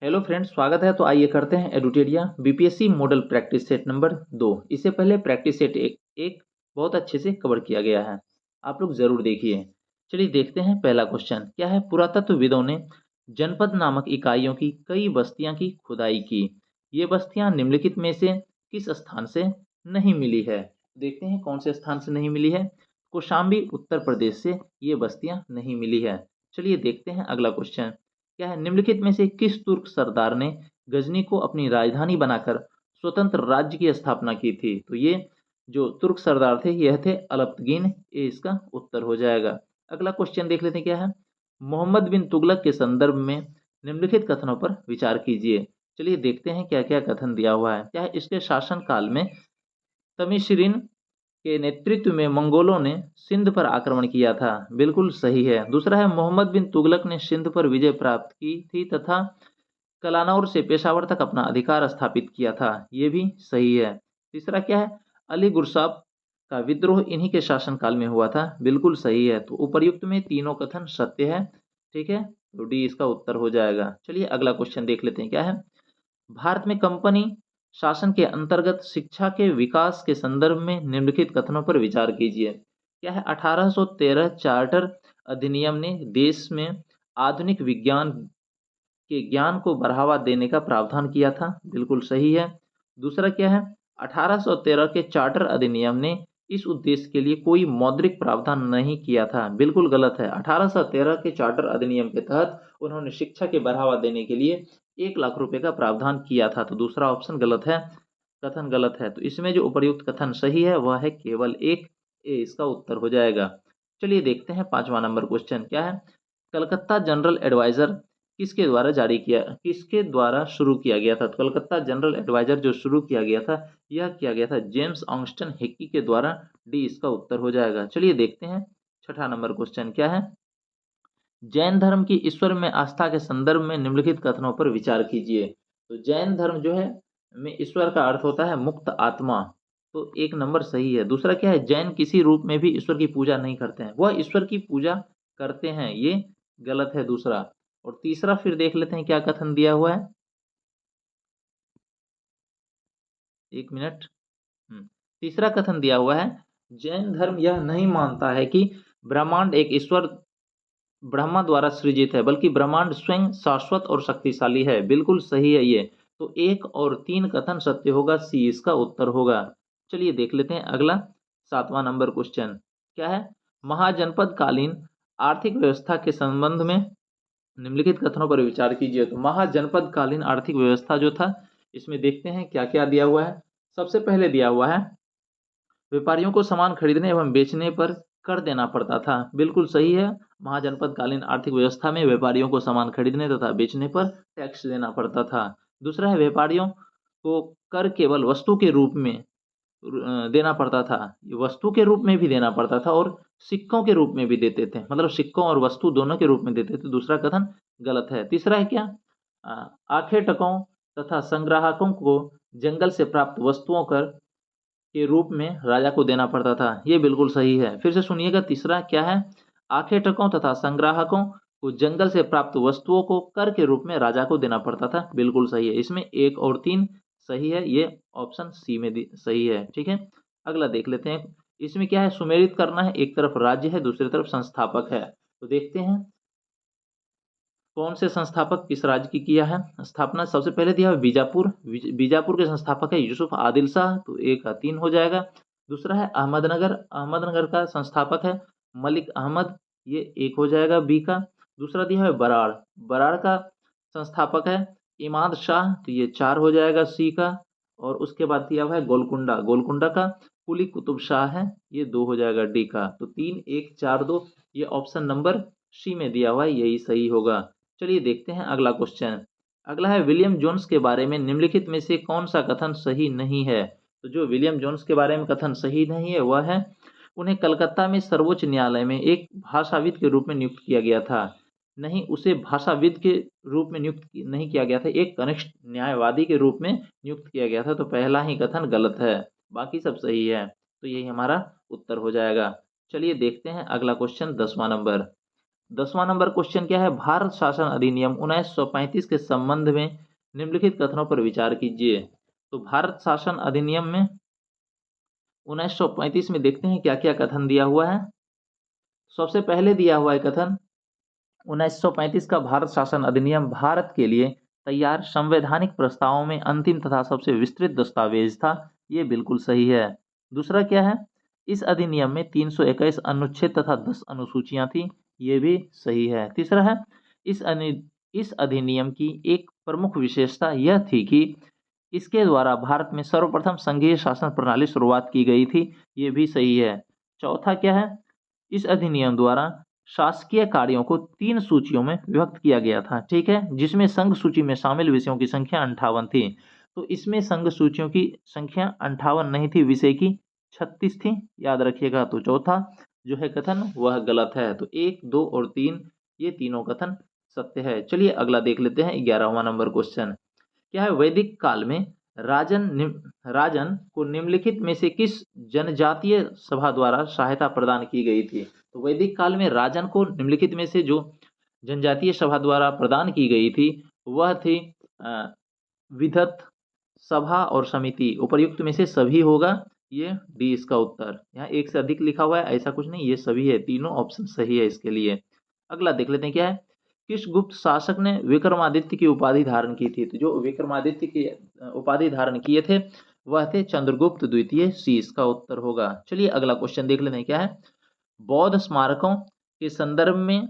Hello friends, स्वागत है। तो आइए करते हैं Edutoria BPSC model practice set number 2। इससे पहले प्रैक्टिस सेट एक बहुत अच्छे से कवर किया गया है, आप लोग जरूर देखिए। चलिए देखते हैं पहला क्वेश्चन क्या है। पुरातत्वविदों ने जनपद नामक इकाइयों की कई बस्तियां की खुदाई की। ये बस्तियां निम्नलिखित में से किस स्थान से नहीं मिली है। देखते हैं कौन से स्थान से नहीं मिली है। कौशाम्बी उत्तर प्रदेश से ये बस्तियां नहीं मिली है। चलिए देखते हैं अगला क्वेश्चन क्या है। निम्नलिखित में से किस तुर्क सरदार ने गजनी को अपनी राजधानी बनाकर स्वतंत्र राज्य की स्थापना की थी। तो ये जो तुर्क सरदार थे यह थे अलप्तगीन। ये इसका उत्तर हो जाएगा। अगला क्वेश्चन देख लेते हैं क्या है। मोहम्मद बिन तुगलक के संदर्भ में निम्नलिखित कथनों पर विचार कीजिए। चलिए देखते हैं क्या क्या कथन दिया हुआ है। क्या है, इसके शासन काल में तमिश्रिन के नेतृत्व में मंगोलों ने सिंध पर आक्रमण किया था। बिल्कुल सही है। दूसरा है, मोहम्मद बिन तुगलक ने सिंध पर विजय प्राप्त की थी तथा कलानौर से पेशावर तक अपना अधिकार स्थापित किया था। ये भी सही है। तीसरा क्या है, अली गुरसाब का विद्रोह इन्हीं के शासनकाल में हुआ था। बिल्कुल सही है। तो उपर्युक्त में तीनों कथन सत्य है। ठीक है, तो डी इसका उत्तर हो जाएगा। चलिए अगला क्वेश्चन देख लेते हैं क्या है। भारत में कंपनी शासन के अंतर्गत शिक्षा के विकास के संदर्भ में निम्नलिखित कथनों पर विचार कीजिए। क्या है, 1813 चार्टर अधिनियम ने देश में आधुनिक विज्ञान के ज्ञान को बढ़ावा देने का प्रावधान किया था। बिल्कुल सही है। दूसरा क्या है, 1813 के चार्टर अधिनियम ने इस उद्देश्य के लिए कोई मौद्रिक प्रावधान नहीं किया था। बिल्कुल गलत है। 1813 के चार्टर अधिनियम के तहत उन्होंने शिक्षा के बढ़ावा देने के लिए 1 लाख रुपए का प्रावधान किया था। तो दूसरा ऑप्शन गलत है, कथन गलत है। तो इसमें जो उपर्युक्त कथन सही है वह है केवल एक, ए इसका उत्तर हो जाएगा। चलिए देखते हैं 5वां नंबर क्वेश्चन क्या है। कलकत्ता जनरल एडवाइजर किसके द्वारा शुरू किया गया था। तो कलकत्ता जनरल एडवाइजर जो शुरू किया गया था यह किया गया था जेम्स ऑगस्टन हिक्की के द्वारा। डी इसका उत्तर हो जाएगा। चलिए देखते हैं 6वां नंबर क्वेश्चन क्या है। जैन धर्म की ईश्वर में आस्था के संदर्भ में निम्नलिखित कथनों पर विचार कीजिए। तो जैन धर्म जो है में ईश्वर का अर्थ होता है मुक्त आत्मा। तो 1 नंबर सही है। दूसरा क्या है, जैन किसी रूप में भी ईश्वर की पूजा नहीं करते हैं, वह ईश्वर की पूजा करते हैं। ये गलत है दूसरा। और तीसरा फिर देख लेते हैं क्या कथन दिया हुआ है। 1 मिनट। तीसरा कथन दिया हुआ है, जैन धर्म यह नहीं मानता है कि ब्रह्मांड एक ईश्वर ब्रह्मा द्वारा सृजित है, बल्कि ब्रह्मांड स्वयं शाश्वत और शक्तिशाली है। बिल्कुल सही है ये। तो 1 और 3 कथन सत्य होगा, सी इसका उत्तर होगा। चलिए देख लेते हैं अगला 7वां नंबर क्वेश्चन क्या है। महाजनपद कालीन आर्थिक व्यवस्था के संबंध में निम्नलिखित कथनों पर विचार कीजिए। तो महाजनपद कालीन आर्थिक व्यवस्था जो था इसमें देखते हैं क्या क्या दिया हुआ है। सबसे पहले दिया हुआ है, व्यापारियों को सामान खरीदने एवं बेचने पर कर देना पड़ता था। बिल्कुल सही है। महाजनपद कालीन आर्थिक व्यवस्था में व्यापारियों को सामान खरीदने तथा बेचने पर टैक्स देना पड़ता था। दूसरा है, व्यापारियों को कर केवल वस्तु के रूप में देना पड़ता था। वस्तु के रूप में भी देना पड़ता था और सिक्कों के रूप में भी देते थे, मतलब सिक्कों और वस्तु दोनों के रूप में देते थे। दूसरा कथन गलत है। तीसरा है क्या, आखेटकों तथा संग्राहकों को जंगल से प्राप्त वस्तुओं कर के रूप में राजा को देना पड़ता था। ये बिल्कुल सही है। फिर से सुनिएगा, तीसरा क्या है, आखेटकों तथा संग्राहकों को जंगल से प्राप्त वस्तुओं को कर के रूप में राजा को देना पड़ता था। बिल्कुल सही है। इसमें 1 और 3 सही है। ये ऑप्शन सी में सही है। ठीक है, अगला देख लेते हैं। इसमें क्या है, सुमेलित करना है, एक तरफ राज्य है दूसरी तरफ संस्थापक है। तो देखते हैं कौन से संस्थापक किस राज्य की किया है स्थापना। सबसे पहले दिया है बीजापुर। बीजापुर के संस्थापक है यूसुफ आदिल शाह। तो 1 का 3 हो जाएगा। दूसरा है अहमदनगर। अहमदनगर का संस्थापक है मलिक अहमद। ये 1 हो जाएगा बी का। दूसरा दिया है बराड़। बराड़ का संस्थापक है इमाद शाह। तो ये 4 हो जाएगा सी का। और उसके बाद दिया हुआ है गोलकुंडा। गोलकुंडा का कुली कुतुब शाह है। ये 2 हो जाएगा डी का। तो 3, 1, 4, 2 ये ऑप्शन नंबर सी में दिया हुआ है, यही सही होगा। चलिए देखते हैं अगला क्वेश्चन। अगला है, विलियम जोन्स के बारे में निम्नलिखित में से कौन सा कथन सही नहीं है। तो जो विलियम जोन्स के बारे में कथन सही नहीं है वह है, उन्हें कलकत्ता में सर्वोच्च न्यायालय में एक भाषाविद के रूप में नियुक्त किया गया था। नहीं, उसे भाषाविद के रूप में नियुक्त नहीं किया गया था, एक कनिष्ठ न्यायवादी के रूप में नियुक्त किया गया था। तो पहला ही कथन गलत है, बाकी सब सही है। तो यही हमारा उत्तर हो जाएगा। चलिए देखते हैं अगला क्वेश्चन 10वां नंबर। 10वां नंबर क्वेश्चन क्या है, भारत शासन अधिनियम 1935 के संबंध में निम्नलिखित कथनों पर विचार कीजिए। तो भारत शासन अधिनियम में 1935 में देखते हैं क्या क्या कथन दिया हुआ है। सबसे पहले दिया हुआ है कथन, 1935 का भारत शासन अधिनियम भारत के लिए तैयार संवैधानिक प्रस्तावों में अंतिम तथा सबसे विस्तृत दस्तावेज था। ये बिल्कुल सही है। दूसरा क्या है, इस अधिनियम में 321 अनुच्छेद तथा 10 अनुसूचियां थी। ये भी सही है। तीसरा है, इस अधिनियम की एक प्रमुख विशेषता यह थी कि इसके द्वारा भारत में सर्वप्रथम संघीय शासन प्रणाली शुरुआत की गई थी। ये भी सही है। चौथा क्या है, इस अधिनियम द्वारा शासकीय कार्यों को 3 सूचियों में विभक्त किया गया था, ठीक है, जिसमें संघ सूची में शामिल विषयों की संख्या 58 थी। तो इसमें संघ सूचियों की संख्या 58 नहीं थी, विषय की 36 थी, याद रखिएगा। तो चौथा जो है कथन वह गलत है। तो 1, 2 और 3 ये तीनों कथन सत्य है। चलिए अगला देख लेते हैं, 11वां नंबर क्वेश्चन क्या है, वैदिक काल में राजन को निम्नलिखित में से किस जनजातीय सभा द्वारा सहायता प्रदान की गई थी। तो वैदिक काल में राजन को निम्नलिखित में से जो जनजातीय सभा द्वारा प्रदान की गई थी वह थी विधत सभा और समिति। उपर्युक्त में से सभी होगा, ये डी इसका उत्तर। यहाँ एक से अधिक लिखा हुआ है, ऐसा कुछ नहीं, ये सभी है, तीनों ऑप्शन सही है इसके लिए। अगला देख लेते हैं क्या है, किस गुप्त शासक ने विक्रमादित्य की उपाधि धारण की थी। तो जो विक्रमादित्य की उपाधि धारण किए थे वह थे चंद्रगुप्त द्वितीय। सी इसका उत्तर होगा। चलिए अगला क्वेश्चन देख लेते हैं क्या है, बौद्ध स्मारकों के संदर्भ में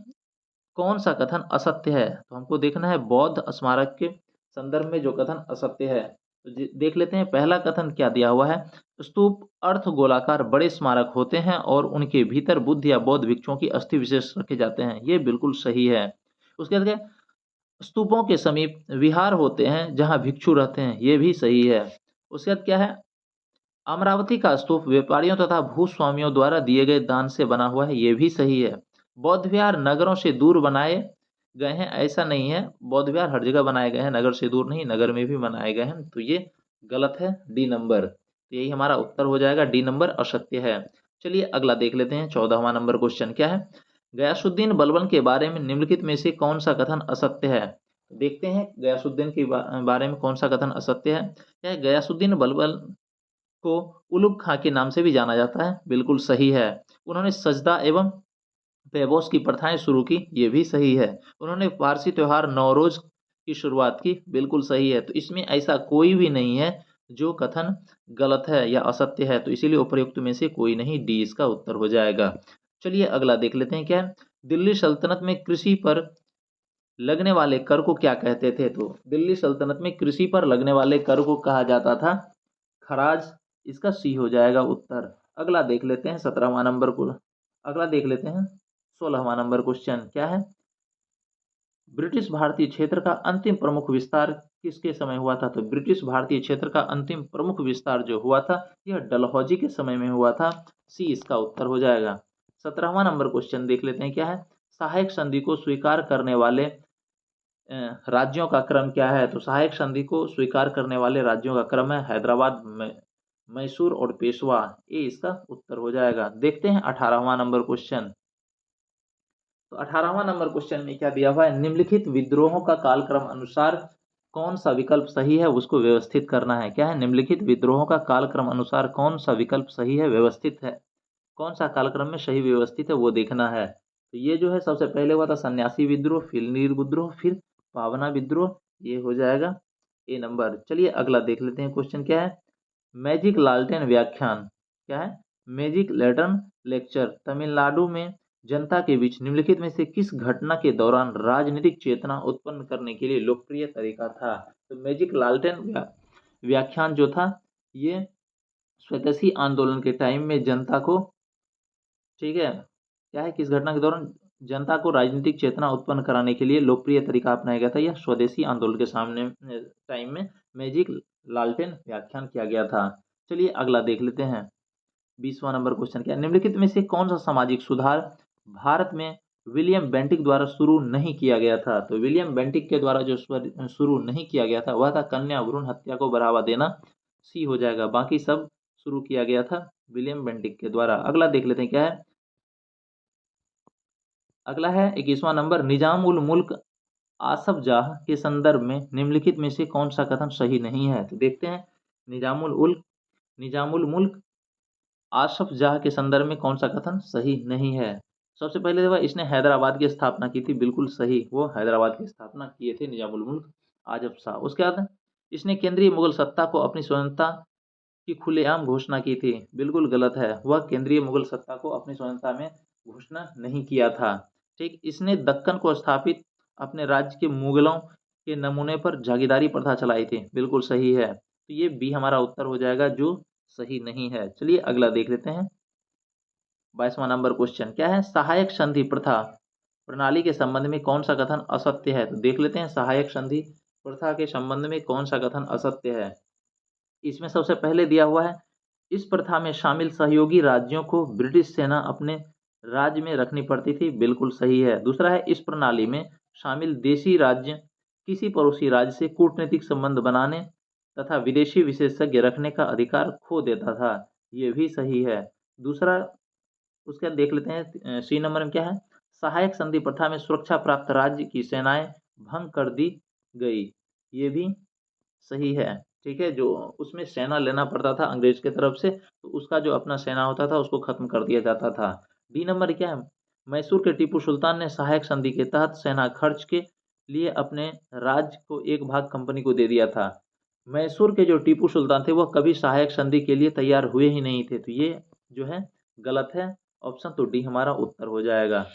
कौन सा कथन असत्य है। तो हमको देखना है बौद्ध स्मारक के संदर्भ में जो कथन असत्य है। तो देख लेते हैं, पहला कथन क्या दिया हुआ है, स्तूप अर्थ गोलाकार बड़े स्मारक होते हैं और उनके भीतर बुद्ध या बौद्ध भिक्षुओं की अस्थि विशेष रखे जाते हैं। ये बिल्कुल सही है। उसके बाद क्या, स्तूपों के समीप विहार होते हैं जहां भिक्षु रहते हैं। ये भी सही है। उसके बाद क्या है, अमरावती का स्तूप व्यापारियों तथा भूस्वामियों द्वारा दिए गए दान से बना हुआ है। ये भी सही है। बौद्ध विहार नगरों से दूर बनाए गए हैं, ऐसा नहीं है, बौद्ध विहार हर जगह बनाए गए हैं, नगर से दूर नहीं, नगर में भी बनाए गए हैं। तो ये गलत है, डी नंबर। तो यही हमारा उत्तर हो जाएगा, डी नंबर असत्य है। चलिए अगला देख लेते हैं, 14वां नंबर क्वेश्चन क्या है, गयासुद्दीन बलबन के बारे में निम्नलिखित में से कौन सा कथन असत्य है। देखते हैं गयासुद्दीन के बारे में कौन सा कथन असत्य है। क्या है, गयासुद्दीन बलबन को उलुग खां के नाम से भी जाना जाता है। बिल्कुल सही है। उन्होंने सजदा एवं पैबोस की प्रथाएं शुरू की। ये भी सही है। उन्होंने पारसी त्योहार नौरोज की शुरुआत की। बिल्कुल सही है। तो इसमें ऐसा कोई भी नहीं है जो कथन गलत है या असत्य है, तो इसीलिए उपर्युक्त में से कोई नहीं, डी इसका उत्तर हो जाएगा। चलिए अगला देख लेते हैं क्या है, दिल्ली सल्तनत में कृषि पर लगने वाले कर को क्या कहते थे। तो दिल्ली सल्तनत में कृषि पर लगने वाले कर को कहा जाता था खराज। इसका सी हो जाएगा उत्तर। अगला देख लेते हैं 17वां नंबर को। अगला देख लेते हैं 16वां नंबर क्वेश्चन क्या है, ब्रिटिश भारतीय क्षेत्र का अंतिम प्रमुख विस्तार किसके समय हुआ था। तो ब्रिटिश भारतीय क्षेत्र का अंतिम प्रमुख विस्तार जो हुआ था यह डलहौजी के समय में हुआ था। सी इसका उत्तर हो जाएगा। 17वां नंबर क्वेश्चन देख लेते हैं क्या है, सहायक संधि को स्वीकार करने वाले राज्यों का क्रम क्या है। तो सहायक संधि को स्वीकार करने वाले राज्यों का क्रम है हैदराबाद, मैसूर और पेशवा। ये इसका उत्तर हो जाएगा। देखते हैं 18वां नंबर क्वेश्चन। तो 18वां नंबर क्वेश्चन में क्या दिया हुआ है, निम्नलिखित विद्रोहों का कालक्रम अनुसार कौन सा विकल्प सही है उसको व्यवस्थित करना है। क्या है, निम्नलिखित विद्रोहों का कालक्रम अनुसार कौन सा विकल्प सही है, व्यवस्थित है, कौन सा कालक्रम में सही व्यवस्थित है वो देखना है। तो ये जो है सबसे पहले हुआ था सन्यासी विद्रोह, फिर नील विद्रोह, फिर पावना विद्रोह। ये हो जाएगा ए नंबर। चलिए अगला देख लेते हैं क्वेश्चन क्या है, मैजिक लालटेन व्याख्यान क्या है, मैजिक लैंटर्न लेक्चर तमिलनाडु में जनता के बीच निम्नलिखित में से किस घटना के दौरान राजनीतिक चेतना उत्पन्न करने के लिए लोकप्रिय तरीका था। तो मैजिक लालटेन व्याख्यान जो था ये स्वदेशी आंदोलन के टाइम में जनता को, ठीक है, क्या है, किस घटना के दौरान जनता को राजनीतिक चेतना उत्पन्न कराने के लिए लोकप्रिय तरीका अपनाया गया था। यह स्वदेशी आंदोलन के सामने टाइम में मैजिक लालटेन व्याख्यान किया गया था। चलिए अगला देख लेते हैं 20वां नंबर क्वेश्चन क्या है, निम्नलिखित में से कौन सा सामाजिक सुधार भारत में विलियम बेंटिक द्वारा शुरू नहीं किया गया था। तो विलियम बेंटिक के द्वारा जो शुरू नहीं किया गया था वह था कन्या भ्रूण हत्या को बढ़ावा देना। सी हो जाएगा। बाकी सब शुरू किया गया था विलियम बेंटिक के द्वारा। अगला देख लेते हैं क्या है, अगला है 21वां नंबर, निजाम उल मुल्क आसफ जाह के संदर्भ में निम्नलिखित में से कौन सा कथन सही नहीं है। तो देखते हैं निजामुल मुल्क आसफ जाह के संदर्भ में कौन सा कथन सही नहीं है। सबसे पहले देखो, इसने हैदराबाद की स्थापना की थी, बिल्कुल सही, वो हैदराबाद की स्थापना किए थे निजामुल मुल्क आजफ शाह। उसके बाद इसने केंद्रीय मुगल सत्ता को अपनी स्वतंत्रता की खुलेआम घोषणा की थी, बिल्कुल गलत है, वह केंद्रीय मुगल सत्ता को अपनी स्वतंत्रता में घोषणा नहीं किया था। ठीक, इसने दक्कन को स्थापित अपने राज्य के मुगलों के नमूने पर जागीरदारी प्रथा चलाई थी, बिल्कुल सही है। तो ये बी हमारा उत्तर हो जाएगा, जो सही नहीं है। चलिए अगला देख लेते हैं। 22वां नंबर क्वेश्चन क्या है, सहायक संधि प्रथा प्रणाली के संबंध में कौन सा कथन असत्य है। तो देख लेते हैं सहायक संधि प्रथा के संबंध में कौन सा कथन असत्य है। इसमें सबसे पहले दिया हुआ है, इस प्रथा में शामिल सहयोगी राज्यों को ब्रिटिश सेना अपने राज्य में रखनी पड़ती थी, बिल्कुल सही है। दूसरा है, इस प्रणाली में शामिल देशी राज्य किसी पड़ोसी राज्य से कूटनीतिक संबंध बनाने तथा विदेशी विशेषज्ञ रखने का अधिकार खो देता था, ये भी सही है। दूसरा, उसके बाद देख लेते हैं सी नंबर में क्या है, सहायक संधि प्रथा में सुरक्षा प्राप्त राज्य की सेनाएं भंग कर दी गई, ये भी सही है। ठीक है, जो उसमें सेना लेना पड़ता था अंग्रेज की तरफ से, तो उसका जो अपना सेना होता था उसको खत्म कर दिया जाता था। डी नंबर क्या है, मैसूर के टीपू सुल्तान ने सहायक संधि के तहत सेना खर्च के लिए अपने राज्य को एक भाग कंपनी को दे दिया था। मैसूर के जो टीपू सुल्तान थे वह कभी सहायक संधि के लिए तैयार हुए ही नहीं थे, तो ये जो है गलत है ऑप्शन, तो डी हमारा उत्तर हो जाएगा।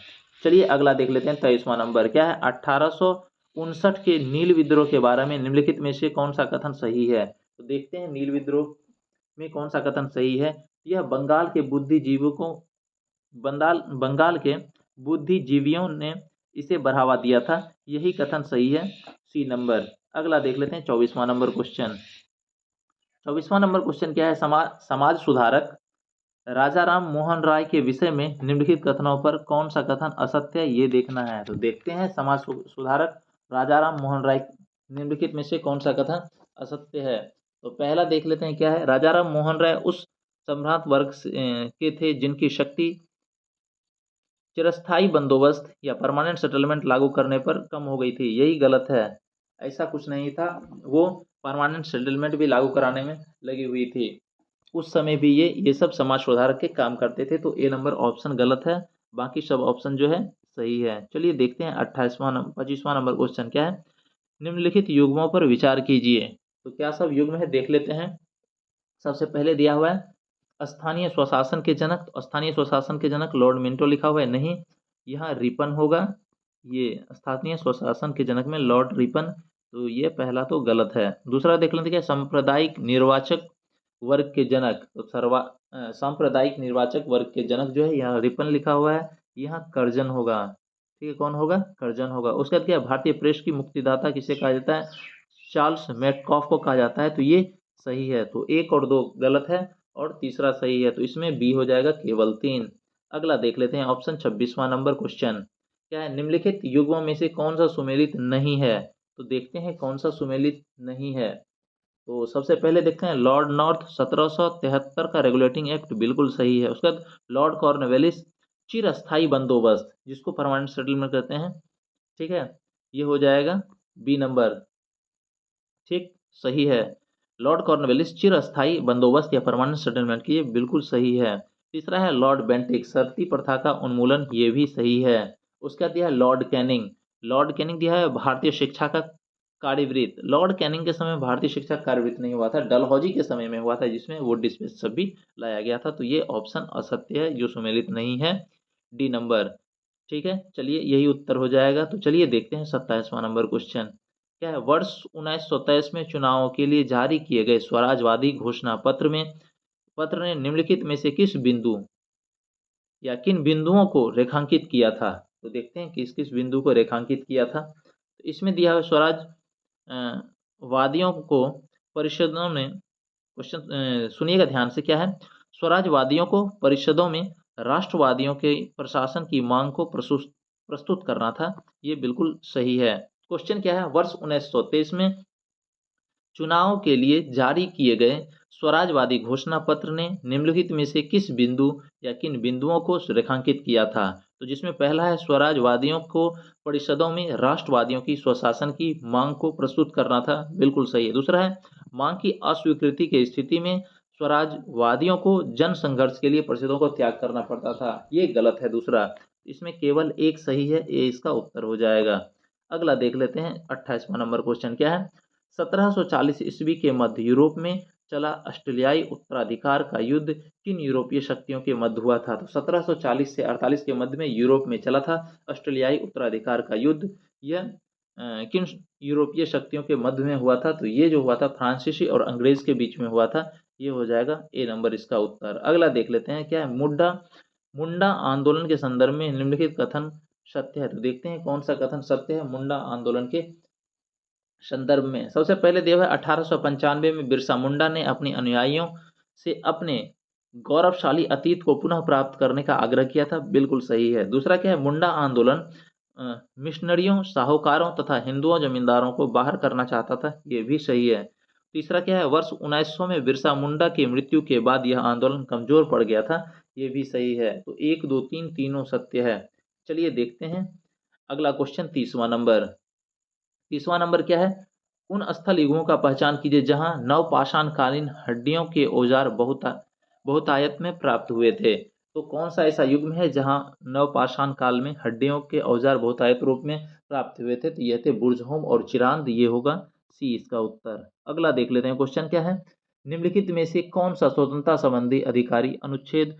चलिए अगला देख लेते हैं। 23वां नंबर क्या है, 1859 के नील विद्रोह के बारे में निम्नलिखित में से कौन सा कथन सही है। तो देखते हैं नील विद्रोह में कौन सा कथन सही है। यह बंगाल के बुद्धिजीवियों ने इसे बढ़ावा दिया था, यही कथन सही है, सी नंबर। अगला देख लेते हैं 24वां नंबर क्वेश्चन। 24वां नंबर क्वेश्चन क्या है, समाज सुधारक राजा राम मोहन राय के विषय में निम्नलिखित कथनों पर कौन सा कथन असत्य है, ये देखना है। तो देखते हैं समाज सुधारक राजा राम मोहन राय निम्नलिखित में से कौन सा कथन असत्य है। तो पहला देख लेते हैं क्या है, राजा राम मोहन राय उस सम्राट वर्ग के थे जिनकी शक्ति चिरस्थायी बंदोबस्त या परमानेंट सेटलमेंट लागू करने पर कम हो गई थी, यही गलत है। ऐसा कुछ नहीं था, वो परमानेंट सेटलमेंट भी लागू कराने में लगी हुई थी। उस समय भी ये सब समाज सुधारक के काम करते थे, तो ए नंबर ऑप्शन गलत है, बाकी सब ऑप्शन जो है सही है। चलिए देखते हैं 25वां नंबर क्वेश्चन क्या है, निम्नलिखित युग्मों पर विचार कीजिए। तो क्या सब युग्म है देख लेते हैं। सबसे पहले दिया हुआ है स्थानीय स्वशासन के जनक, तो स्थानीय स्वशासन के जनक लॉर्ड मिंटो लिखा हुआ है, नहीं, यहाँ रिपन होगा। ये स्थानीय स्वशासन के जनक में लॉर्ड रिपन, तो ये पहला तो गलत है। दूसरा देख लेते क्या, सांप्रदायिक निर्वाचक वर्ग के जनक, तो सांप्रदायिक निर्वाचक वर्ग के जनक जो है यहाँ रिपन लिखा हुआ है, यहाँ कर्जन होगा। ठीक है, कौन होगा, कर्जन होगा। उसके बाद क्या, भारतीय प्रेस की मुक्तिदाता किसे कहा जाता है, चार्ल्स मेटकॉफ को कहा जाता है, तो ये सही है। तो एक और दो गलत है और तीसरा सही है, तो इसमें बी हो जाएगा केवल 3। अगला देख लेते हैं ऑप्शन 26वां नंबर क्वेश्चन क्या है, निम्नलिखित युग्मों में से कौन सा सुमेलित नहीं है। तो देखते हैं कौन सा सुमेलित नहीं है। तो सबसे पहले देखते हैं लॉर्ड नॉर्थ 1773 का रेगुलेटिंग एक्ट, बिल्कुल सही है। उसके बाद लॉर्ड कॉर्नवेलिस चिरस्थायी बंदोबस्त, जिसको परमानेंट सेटलमेंट कहते हैं, ठीक है, ये हो जाएगा बी नंबर, ठीक, सही है। लॉर्ड कॉर्नवेलिस चिरस्थायी बंदोबस्त या परमानेंट सेटलमेंट की, ये बिल्कुल सही है। तीसरा है लॉर्ड बेंटिक शर्ती प्रथा का उन्मूलन, ये भी सही है। उसके बाद दिया है लॉर्ड कैनिंग दिया है भारतीय शिक्षा का कार्यवृत्त। लॉर्ड कैनिंग के समय भारतीय शिक्षा कार्यवृत्त नहीं हुआ था, डलहौजी के समय में हुआ था, जिसमें वो डिस्पेंसर भी लाया गया था, तो ये ऑप्शन असत्य है, जो सुमेलित नहीं है, डी नंबर। ठीक है, चलिए यही उत्तर हो जाएगा। तो चलिए देखते हैं 27वां नंबर क्वेश्चन क्या है, वर्ष 1923 में चुनावों के लिए जारी किए गए स्वराजवादी घोषणा पत्र ने निम्नलिखित में से किस बिंदु या किन बिंदुओं को रेखांकित किया था। तो देखते हैं किस किस बिंदु को रेखांकित किया था। तो इसमें दिया हुआ स्वराज वादियों को परिषदों में, क्वेश्चन सुनिएगा ध्यान से, क्या है, स्वराजवादियों को परिषदों में राष्ट्रवादियों के प्रशासन की मांग को प्रस्तुत करना था, ये बिल्कुल सही है। क्वेश्चन क्या है, वर्ष 1923 में चुनाव के लिए जारी किए गए स्वराजवादी घोषणा पत्र ने निम्नलिखित में से किस बिंदु या किन बिंदुओं को रेखांकित किया था। तो जिसमें पहला है स्वराजवादियों को परिषदों में राष्ट्रवादियों की स्वशासन की मांग को प्रस्तुत करना था, बिल्कुल सही है। दूसरा है मांग की अस्वीकृति की स्थिति में स्वराजवादियों को जन संघर्ष के लिए परिषदों को त्याग करना पड़ता था, ये गलत है दूसरा। इसमें केवल एक सही है, ये इसका उत्तर हो जाएगा। अगला देख लेते हैं 28वां नंबर क्वेश्चन क्या है। 1740 ईस्वी के मध्य यूरोप में चला ऑस्ट्रेलियाई उत्तराधिकार का युद्ध किन यूरोपीय शक्तियों के मध्य हुआ था? तो 1740 से 48 के मध्य में यूरोप में चला था ऑस्ट्रेलियाई उत्तराधिकार का युद्ध। यह किन यूरोपीय शक्तियों के मध्य में हुआ था? तो ये जो हुआ था फ्रांसीसी और अंग्रेज के बीच में हुआ था। ये हो जाएगा ए नंबर इसका उत्तर। अगला देख लेते हैं क्या है। मुंडा आंदोलन के संदर्भ में निम्नलिखित कथन सत्य है? तो देखते हैं कौन सा कथन सत्य है मुंडा आंदोलन के संदर्भ में। सबसे पहले दिया हुआ है 1895 में बिरसा मुंडा ने अपने अनुयायियों से अपने गौरवशाली अतीत को पुनः प्राप्त करने का आग्रह किया था, बिल्कुल सही है। दूसरा क्या है, मुंडा आंदोलन मिशनरियों, साहूकारों तथा हिंदुओं जमींदारों को बाहर करना चाहता था, ये भी सही है। तीसरा क्या है, वर्ष 1900 में बिरसा मुंडा की मृत्यु के बाद यह आंदोलन कमजोर पड़ गया था, ये भी सही है। तो 1 2 3 तीनों सत्य है। चलिए देखते हैं अगला क्वेश्चन 30वां नंबर। 30वां नंबर क्या है, उन स्थल युगों का पहचान कीजिए जहां नवपाषाण कालीन हड्डियों के औजार बहुतायत में प्राप्त हुए थे। तो कौन सा ऐसा युग में है जहां नवपाषाण काल में हड्डियों के औजार बहुतायत रूप में प्राप्त हुए थे? तो ये थे बुर्जहोम और चिरांद, ये होगा सी इसका उत्तर। अगला देख लेते हैं क्वेश्चन क्या है, निम्नलिखित में से कौन सा स्वतंत्रता संबंधी अधिकारी अनुच्छेद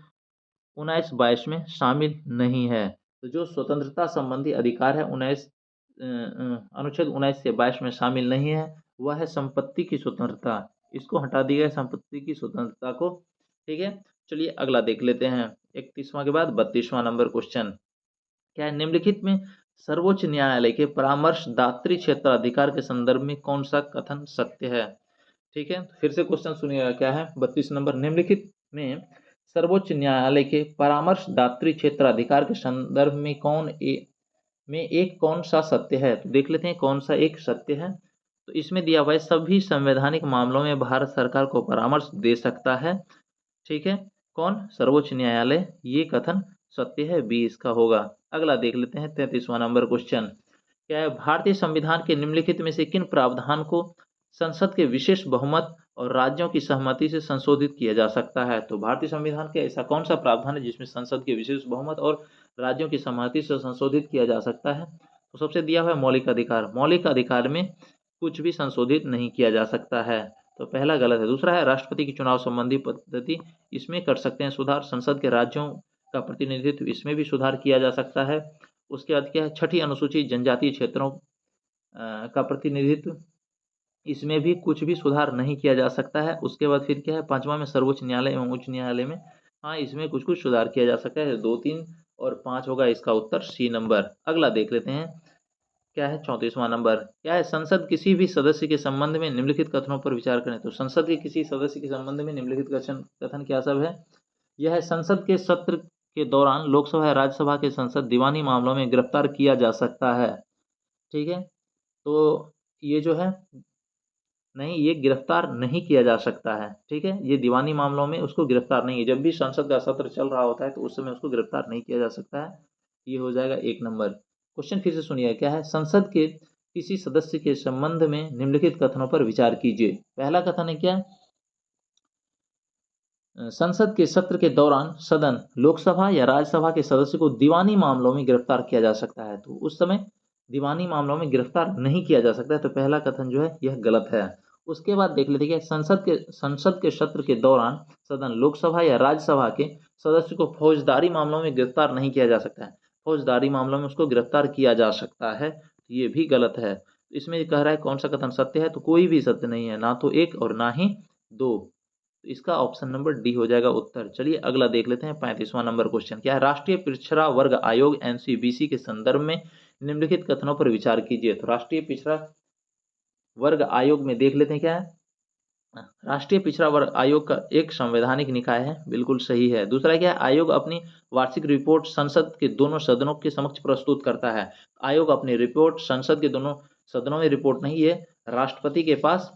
19-22 में शामिल नहीं है? तो जो स्वतंत्रता संबंधी अधिकार है अनुच्छेद 19 से 22 में शामिल नहीं है, वह है संपत्ति की स्वतंत्रता। इसको हटा दिया गया संपत्ति की स्वतंत्रता को, ठीक है। चलिए अगला देख लेते हैं 31वां के बाद 32वां नंबर क्वेश्चन क्या है, निम्नलिखित में सर्वोच्च न्यायालय के परामर्शदात्री क्षेत्राधिकार के संदर्भ में कौन सा कथन सत्य है? ठीक है, फिर से क्वेश्चन सुनिएगा क्या है 32 नंबर, निम्नलिखित में सर्वोच्च न्यायालय के परामर्शदात्री क्षेत्राधिकार के संदर्भ में एक कौन सा सत्य है? तो देख लेते हैं कौन सा एक सत्य है। तो इसमें दिया हुआ है सभी संवैधानिक मामलों में भारत सरकार को परामर्श दे सकता है, ठीक है। कौन? सर्वोच्च न्यायालय, ये कथन सत्य है, बी इसका होगा। अगला देख लेते हैं 33वां नंबर क्वेश्चन क्या है, भारतीय संविधान के निम्नलिखित में से किन प्रावधान को संसद के विशेष बहुमत और राज्यों की सहमति से संशोधित किया जा सकता है? तो भारतीय संविधान के ऐसा कौन सा प्रावधान है जिसमें संसद के विशेष बहुमत और राज्यों की सहमति से संशोधित किया जा सकता है? तो सबसे दिया हुआ है मौलिक अधिकार। मौलिक अधिकार में कुछ भी संशोधित नहीं किया जा सकता है, तो पहला गलत है। दूसरा है राष्ट्रपति की चुनाव संबंधी पद्धति, इसमें कर सकते हैं सुधार। संसद के राज्यों का प्रतिनिधित्व, इसमें भी सुधार किया जा सकता है। उसके बाद क्या है, छठी अनुसूची जनजातीय क्षेत्रों का प्रतिनिधित्व, इसमें भी कुछ भी सुधार नहीं किया जा सकता है। उसके बाद फिर क्या है, पांचवा में सर्वोच्च न्यायालय एवं उच्च न्यायालय में, हाँ इसमें कुछ कुछ सुधार किया जा सकता है। 2 3 और 5 होगा इसका उत्तर सी नंबर। अगला देख लेते हैं क्या है 34वां नंबर क्या है, संसद किसी भी सदस्य के संबंध में निम्नलिखित कथनों पर विचार करें। तो संसद के किसी सदस्य के संबंध में निम्नलिखित कथन क्या सब है, यह है संसद के सत्र के दौरान लोकसभा या राज्यसभा के संसद दीवानी मामलों में गिरफ्तार किया जा सकता है, ठीक है। तो ये जो है नहीं, ये गिरफ्तार नहीं किया जा सकता है, ठीक है। ये दीवानी मामलों में उसको गिरफ्तार नहीं है, जब भी संसद का सत्र चल रहा होता है तो उस समय उसको गिरफ्तार नहीं किया जा सकता है। ये हो जाएगा 1 नंबर। क्वेश्चन फिर से सुनिए क्या है, संसद के किसी सदस्य के संबंध में निम्नलिखित कथनों पर विचार कीजिए। पहला कथन है क्या, संसद के सत्र के दौरान सदन, लोकसभा या राज्यसभा के सदस्य को दीवानी मामलों में गिरफ्तार किया जा सकता है, तो उस समय दीवानी मामलों में गिरफ्तार नहीं किया जा सकता है, तो पहला कथन जो है यह गलत है। उसके बाद देख लेते हैं संसद के सत्र के दौरान सदन, लोकसभा या राज्यसभा के सदस्य को फौजदारी मामलों में गिरफ्तार नहीं किया जा सकता है। फौजदारी मामलों में उसको गिरफ्तार किया जा सकता है, ये भी गलत है। इसमें कह रहा है कौन सा कथन सत्य है, तो कोई भी सत्य नहीं है, ना तो 1 और ना ही 2। तो इसका ऑप्शन नंबर डी हो जाएगा उत्तर। चलिए अगला देख लेते हैं 35वां नंबर क्वेश्चन क्या है, राष्ट्रीय पिछड़ा वर्ग आयोग एनसीबीसी के संदर्भ में निम्नलिखित कथनों पर विचार कीजिए। तो राष्ट्रीय पिछड़ा वर्ग आयोग में देख लेते हैं क्या है, राष्ट्रीय पिछड़ा वर्ग आयोग का एक संवैधानिक निकाय है, बिल्कुल सही है। दूसरा क्या है, आयोग अपनी वार्षिक रिपोर्ट संसद के दोनों सदनों के समक्ष प्रस्तुत करता है। आयोग अपनी रिपोर्ट संसद के दोनों सदनों में रिपोर्ट नहीं है, राष्ट्रपति के पास,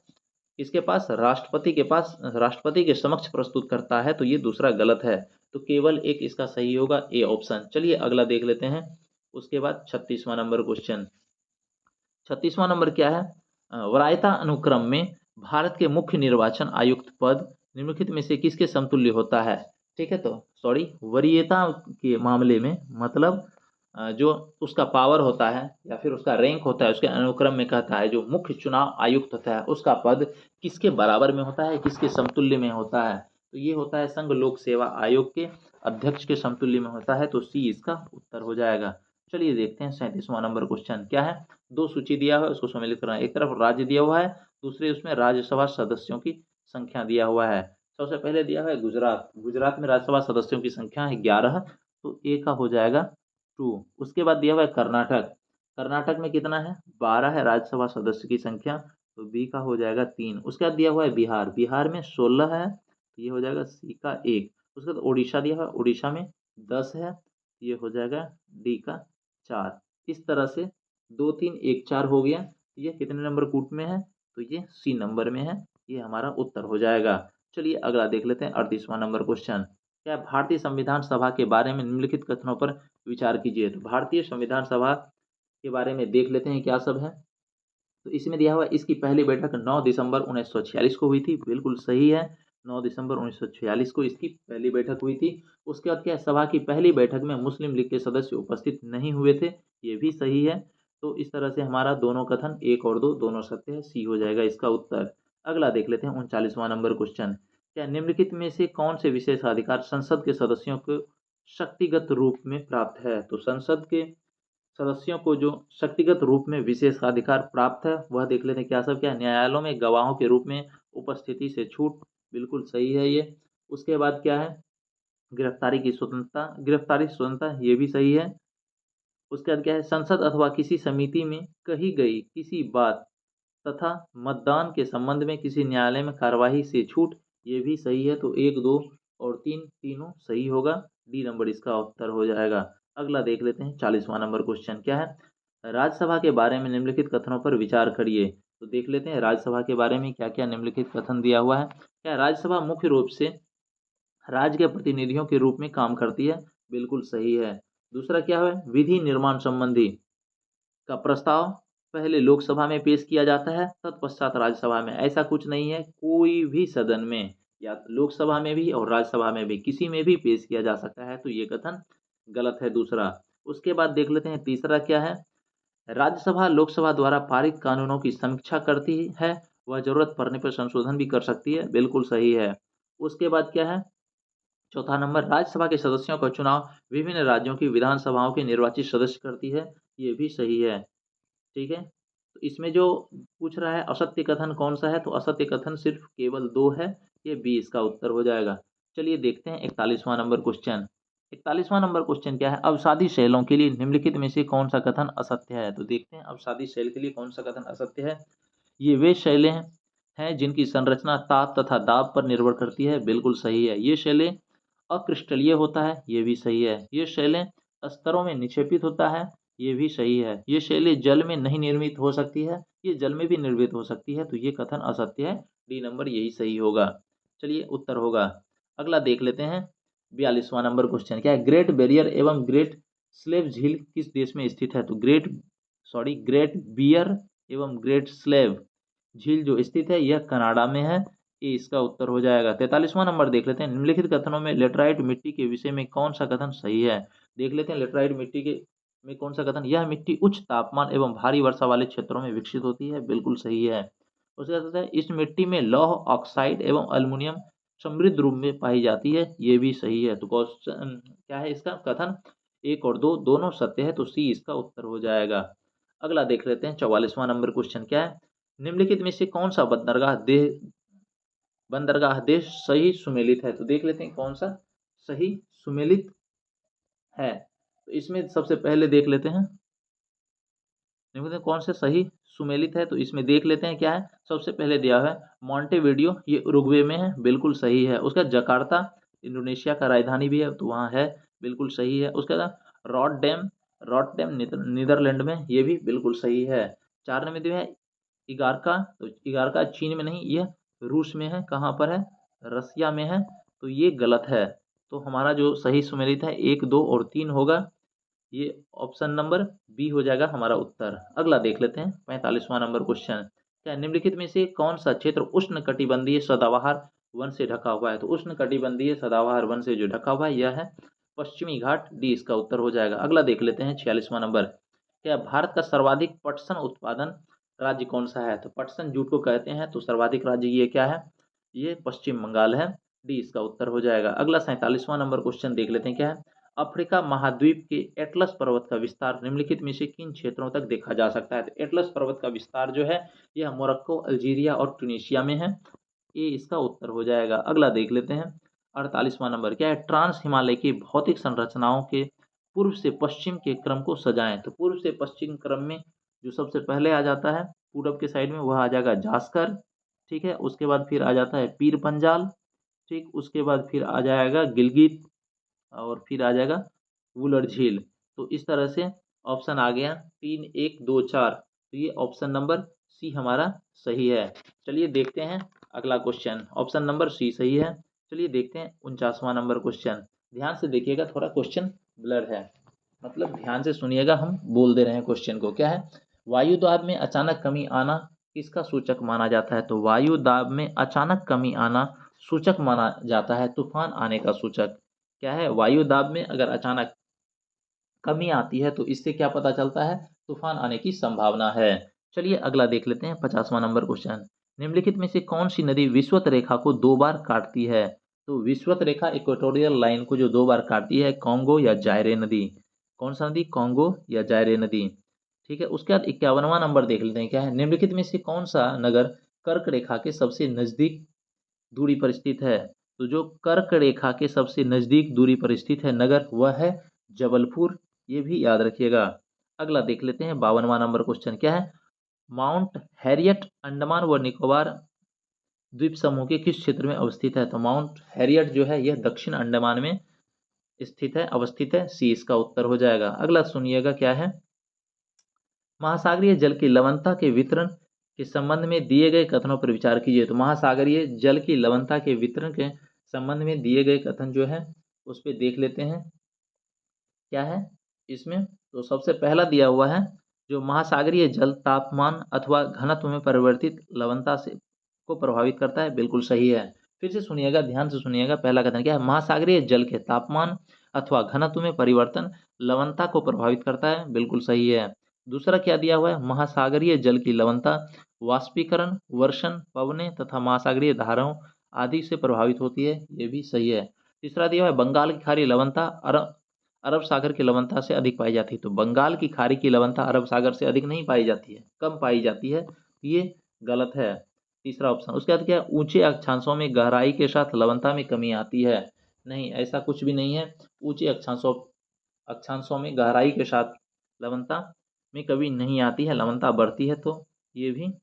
राष्ट्रपति के समक्ष प्रस्तुत करता है, तो ये दूसरा गलत है। तो केवल एक इसका सही होगा, ए ऑप्शन। चलिए अगला देख लेते हैं। उसके बाद 36वां नंबर क्वेश्चन। 36वां नंबर क्या है? वरीयता अनुक्रम में भारत के मुख्य निर्वाचन आयुक्त पद निम्नलिखित में से किसके समतुल्य होता है? ठीक है, तो सॉरी, वरीयता के मामले में मतलब जो उसका पावर होता है या फिर उसका रैंक होता है, उसके अनुक्रम में कहता है जो मुख्य चुनाव आयुक्त होता है उसका पद किसके बराबर में होता है, किसके समतुल्य में होता है? तो ये होता है संघ लोक सेवा आयोग के अध्यक्ष के समतुल्य में होता है, तो सी इसका उत्तर हो जाएगा। चलिए देखते हैं 37वां नंबर क्वेश्चन क्या है। दो सूची दिया हुआ है, उसको सम्मिलित करना है। एक तरफ राज्य दिया हुआ है, दूसरे उसमें राज्यसभा सदस्यों की संख्या दिया हुआ है। सबसे पहले दिया हुआ है गुजरात। गुजरात में राज्यसभा सदस्यों की संख्या है 11, तो ए का हो जाएगा 2। उसके बाद दिया हुआ है कर्नाटक। कर्नाटक में कितना है? 12 है राज्यसभा सदस्य की संख्या, तो बी का हो जाएगा 3। उसके बाद दिया हुआ है बिहार। बिहार में 16 है, तो ये हो जाएगा सी का 1। उसके बाद उड़ीसा दिया हुआ है, उड़ीसा में 10 है, ये हो जाएगा डी का 4। इस तरह से 2 3 1 4 हो गया। ये कितने नंबर कूट में है? तो ये सी नंबर में है, ये हमारा उत्तर हो जाएगा। चलिए अगला देख लेते हैं 38वां नंबर क्वेश्चन। क्या है? भारतीय संविधान सभा के बारे में निम्नलिखित कथनों पर विचार कीजिए। तो भारतीय संविधान सभा के बारे में देख लेते हैं क्या सब है। तो इसमें दिया हुआ है इसकी पहली बैठक 9 दिसंबर 1946 को हुई थी, बिल्कुल सही है। 9 दिसंबर 1946 को इसकी पहली बैठक हुई थी। उसके बाद क्या है? सभा की पहली बैठक में मुस्लिम लीग के सदस्य उपस्थित नहीं हुए थे, ये भी सही है। तो इस तरह से हमारा दोनों कथन 1 और 2 दोनों सत्य है, सी हो जाएगा इसका उत्तर। अगला देख लेते हैं 39वां नंबर क्वेश्चन। क्या निम्नलिखित में से कौन से विशेषाधिकार संसद के सदस्यों को शक्तिगत रूप में प्राप्त है? तो संसद के सदस्यों को जो शक्तिगत रूप में विशेषाधिकार प्राप्त है वह देख लेते हैं क्या सब क्या है। न्यायालयों में गवाहों के रूप में उपस्थिति से छूट, बिल्कुल सही है ये। उसके बाद क्या है? गिरफ्तारी की स्वतंत्रता, गिरफ्तारी की स्वतंत्रता, ये भी सही है। उसके बाद क्या है? संसद अथवा किसी समिति में कही गई किसी बात तथा मतदान के संबंध में किसी न्यायालय में कार्यवाही से छूट, ये भी सही है। तो 1 2 और 3 तीनों सही होगा, डी नंबर इसका उत्तर हो जाएगा। अगला देख लेते हैं 40वां नंबर क्वेश्चन क्या है? राज्यसभा के बारे में निम्नलिखित कथनों पर विचार करिए। तो देख लेते हैं राज्यसभा के बारे में क्या क्या निम्नलिखित कथन दिया हुआ है। क्या राज्यसभा मुख्य रूप से राज्य के प्रतिनिधियों के रूप में काम करती है, बिल्कुल सही है। दूसरा क्या है? विधि निर्माण संबंधी का प्रस्ताव पहले लोकसभा में पेश किया जाता है, तत्पश्चात राज्यसभा में। ऐसा कुछ नहीं है, कोई भी सदन में या तो लोकसभा में भी और राज्यसभा में भी किसी में भी पेश किया जा सकता है, तो ये कथन गलत है दूसरा। उसके बाद देख लेते हैं तीसरा क्या है? राज्यसभा लोकसभा द्वारा पारित कानूनों की समीक्षा करती है, वह जरूरत पड़ने पर संशोधन भी कर सकती है, बिल्कुल सही है। उसके बाद क्या है? चौथा नंबर, राज्यसभा के सदस्यों का चुनाव विभिन्न राज्यों की विधानसभाओं के निर्वाचित सदस्य करती है, ये भी सही है। ठीक है, तो इसमें जो पूछ रहा है असत्य कथन कौन सा है, तो असत्य कथन सिर्फ केवल 2 है, ये बी इसका उत्तर हो जाएगा। चलिए देखते हैं 41वां नंबर क्वेश्चन। 41वां नंबर क्वेश्चन क्या है? अवसादी शैलों के लिए निम्नलिखित में से कौन सा कथन असत्य है? तो देखते हैं अवसादी शैल के लिए कौन सा कथन असत्य है। ये वे शैलें हैं जिनकी संरचना ताप तथा दाब पर निर्भर करती है, बिल्कुल सही है। ये शैलें अक्रिस्टलीय होता है, ये भी सही है। ये शैलें स्तरों में निक्षेपित होता है, ये भी सही है। ये शैलें जल में नहीं निर्मित हो सकती है, ये जल में भी निर्मित हो सकती है, तो ये कथन असत्य है, डी नंबर यही सही होगा। चलिए उत्तर होगा। अगला देख लेते हैं 42वां नंबर क्वेश्चन क्या है? ग्रेट बैरियर एवं ग्रेट स्लेव झील किस देश में स्थित है? तो ग्रेट बियर एवं ग्रेट स्लेव झील जो स्थित है यह कनाडा में है, ये इसका उत्तर हो जाएगा। 43वां नंबर देख लेते हैं। निम्नलिखित कथनों में लेटराइट मिट्टी के विषय में कौन सा कथन सही है? देख लेते हैं लेटराइट मिट्टी के में कौन सा कथन। यह मिट्टी उच्च तापमान एवं भारी वर्षा वाले क्षेत्रों में विकसित होती है, बिल्कुल सही है। उसके बाद है इस मिट्टी में लौह ऑक्साइड एवं एल्युमिनियम समृद्ध रूप में पाई जाती है, ये भी सही है। तो क्वेश्चन क्या है इसका कथन? 1 और 2 दोनों सत्य है, तो सी इसका उत्तर हो जाएगा। अगला देख लेते हैं 44वां नंबर क्वेश्चन क्या है? निम्नलिखित में से कौन सा बंदरगाह देश सही सुमेलित है? तो देख लेते हैं कौन सा सही सुमेलित है। तो इसमें सबसे पहले देख लेते हैं निम्नलिखित में कौन से सही सुमेलित है, तो इसमें देख लेते हैं क्या है। सबसे पहले दिया है मॉन्टेविडियो, ये उरुग्वे में है, बिल्कुल सही है। उसका जकार्ता इंडोनेशिया का राजधानी भी है, तो वहाँ है, बिल्कुल सही है। उसके बाद रॉटरडैम रॉटरडैम नीदरलैंड में, ये भी बिल्कुल सही है। 4 नंबर दिया है इगारका, तो इगारका चीन में नहीं, यह रूस में है। कहाँ पर है? रसिया में है, तो ये गलत है। तो हमारा जो सही सुमेलित है 1, 2 और 3 होगा। ये ऑप्शन नंबर बी हो जाएगा हमारा उत्तर। अगला देख लेते हैं 45वां नंबर क्वेश्चन। क्या निम्नलिखित में से कौन सा क्षेत्र उष्णकटिबंधीय सदाबहार वन से ढका हुआ है? तो उष्णकटिबंधीय सदाबहार वन से जो ढका हुआ है यह है पश्चिमी घाट, डी इसका उत्तर हो जाएगा। अगला देख लेते हैं 46वां नंबर। क्या भारत का सर्वाधिक पटसन उत्पादन राज्य कौन सा है? तो पटसन जूट को कहते हैं, तो सर्वाधिक राज्य ये क्या है? ये पश्चिम बंगाल है, डी इसका उत्तर हो जाएगा। अगला 47वां नंबर क्वेश्चन देख लेते हैं क्या है। अफ्रीका महाद्वीप के एटलस पर्वत का विस्तार निम्नलिखित में से किन क्षेत्रों तक देखा जा सकता है? तो एटलस पर्वत का विस्तार जो है यह मोरक्को, अल्जीरिया और ट्यूनीशिया में है, ये इसका उत्तर हो जाएगा। अगला देख लेते हैं 48वां नंबर। क्या है? ट्रांस हिमालय की भौतिक संरचनाओं के पूर्व से पश्चिम के क्रम को सजाएं। तो पूर्व से पश्चिम क्रम में जो सबसे पहले आ जाता है पूरब के साइड में वह आ जाएगा जास्कर, ठीक है। उसके बाद फिर आ जाता है पीर पंजाल, ठीक। उसके बाद फिर आ जाएगा गिलगित और फिर आ जाएगा वुलर झील। तो इस तरह से ऑप्शन आ गया 3, 1, 2, 4। तो ये ऑप्शन नंबर सी हमारा सही है। चलिए देखते हैं अगला क्वेश्चन। ऑप्शन नंबर सी सही है। चलिए देखते हैं 49वां नंबर क्वेश्चन। ध्यान से देखिएगा, थोड़ा क्वेश्चन ब्लर है, मतलब ध्यान से सुनिएगा, हम बोल दे रहे हैं क्वेश्चन को। क्या है? वायु दाब में अचानक कमी आना किसका सूचक माना जाता है? तो वायु दाब में अचानक कमी आना सूचक माना जाता है तूफान आने का सूचक। क्या है? वायु दाब में अगर अचानक कमी आती है तो इससे क्या पता चलता है? तूफान आने की संभावना है। चलिए अगला देख लेते हैं 50वां नंबर क्वेश्चन। निम्नलिखित में से कौन सी नदी विषुवत रेखा को 2 बार काटती है? तो विषुवत रेखा इक्वेटोरियल लाइन को जो 2 बार काटती है, कॉन्गो या जायरे नदी? कौन सा नदी? कॉन्गो या जायरे नदी, ठीक है। उसके बाद 51वां नंबर देख लेते हैं। क्या है? निम्नलिखित में से कौन सा नगर कर्क रेखा के सबसे नजदीक दूरी पर स्थित है? तो जो कर्क रेखा के सबसे नजदीक दूरी पर स्थित है नगर वह है जबलपुर, ये भी याद रखिएगा। अगला देख लेते हैं 52वां नंबर क्वेश्चन। क्या है? माउंट हैरियट अंडमान व निकोबार द्वीप समूह के किस क्षेत्र में अवस्थित है? तो माउंट हैरियट जो है यह दक्षिण अंडमान में स्थित है, अवस्थित है, सी इसका उत्तर हो जाएगा। अगला सुनिएगा क्या है। महासागरीय जल की लवणता के वितरण के संबंध में दिए गए कथनों पर विचार कीजिए। तो महासागरीय जल की लवणता के वितरण के संबंध में दिए गए कथन जो है उस पर देख लेते हैं क्या है इसमें। तो सबसे पहला दिया हुआ है जो महासागरीय जल तापमान अथवा घनत्व में परिवर्तित लवणता से को प्रभावित करता है, बिल्कुल सही है। फिर से सुनिएगा, ध्यान से सुनिएगा। पहला कथन क्या है? महासागरीय जल के तापमान अथवा घनत्व में परिवर्तन लवणता को प्रभावित करता है, बिल्कुल सही है। दूसरा क्या दिया हुआ है? महासागरीय जल की लवणता वाष्पीकरण, वर्षण, पवने तथा महासागरीय धाराओं आदि से प्रभावित होती है, ये भी सही है। तीसरा दिया हुआ है बंगाल की खाड़ी लवणता अरब सागर की लवणता से अधिक पाई जाती है। तो बंगाल की खाड़ी की लवणता अरब सागर से अधिक नहीं पाई जाती है, कम पाई जाती है, ये गलत है, तीसरा ऑप्शन। उसके बाद क्या है? ऊंचे अक्षांशों में गहराई के साथ लवणता में कमी आती है, नहीं, ऐसा कुछ भी नहीं है। ऊंचे अक्षांशों में गहराई के साथ लवणता में कभी नहीं आती है, लवणता बढ़ती है, तो ये भी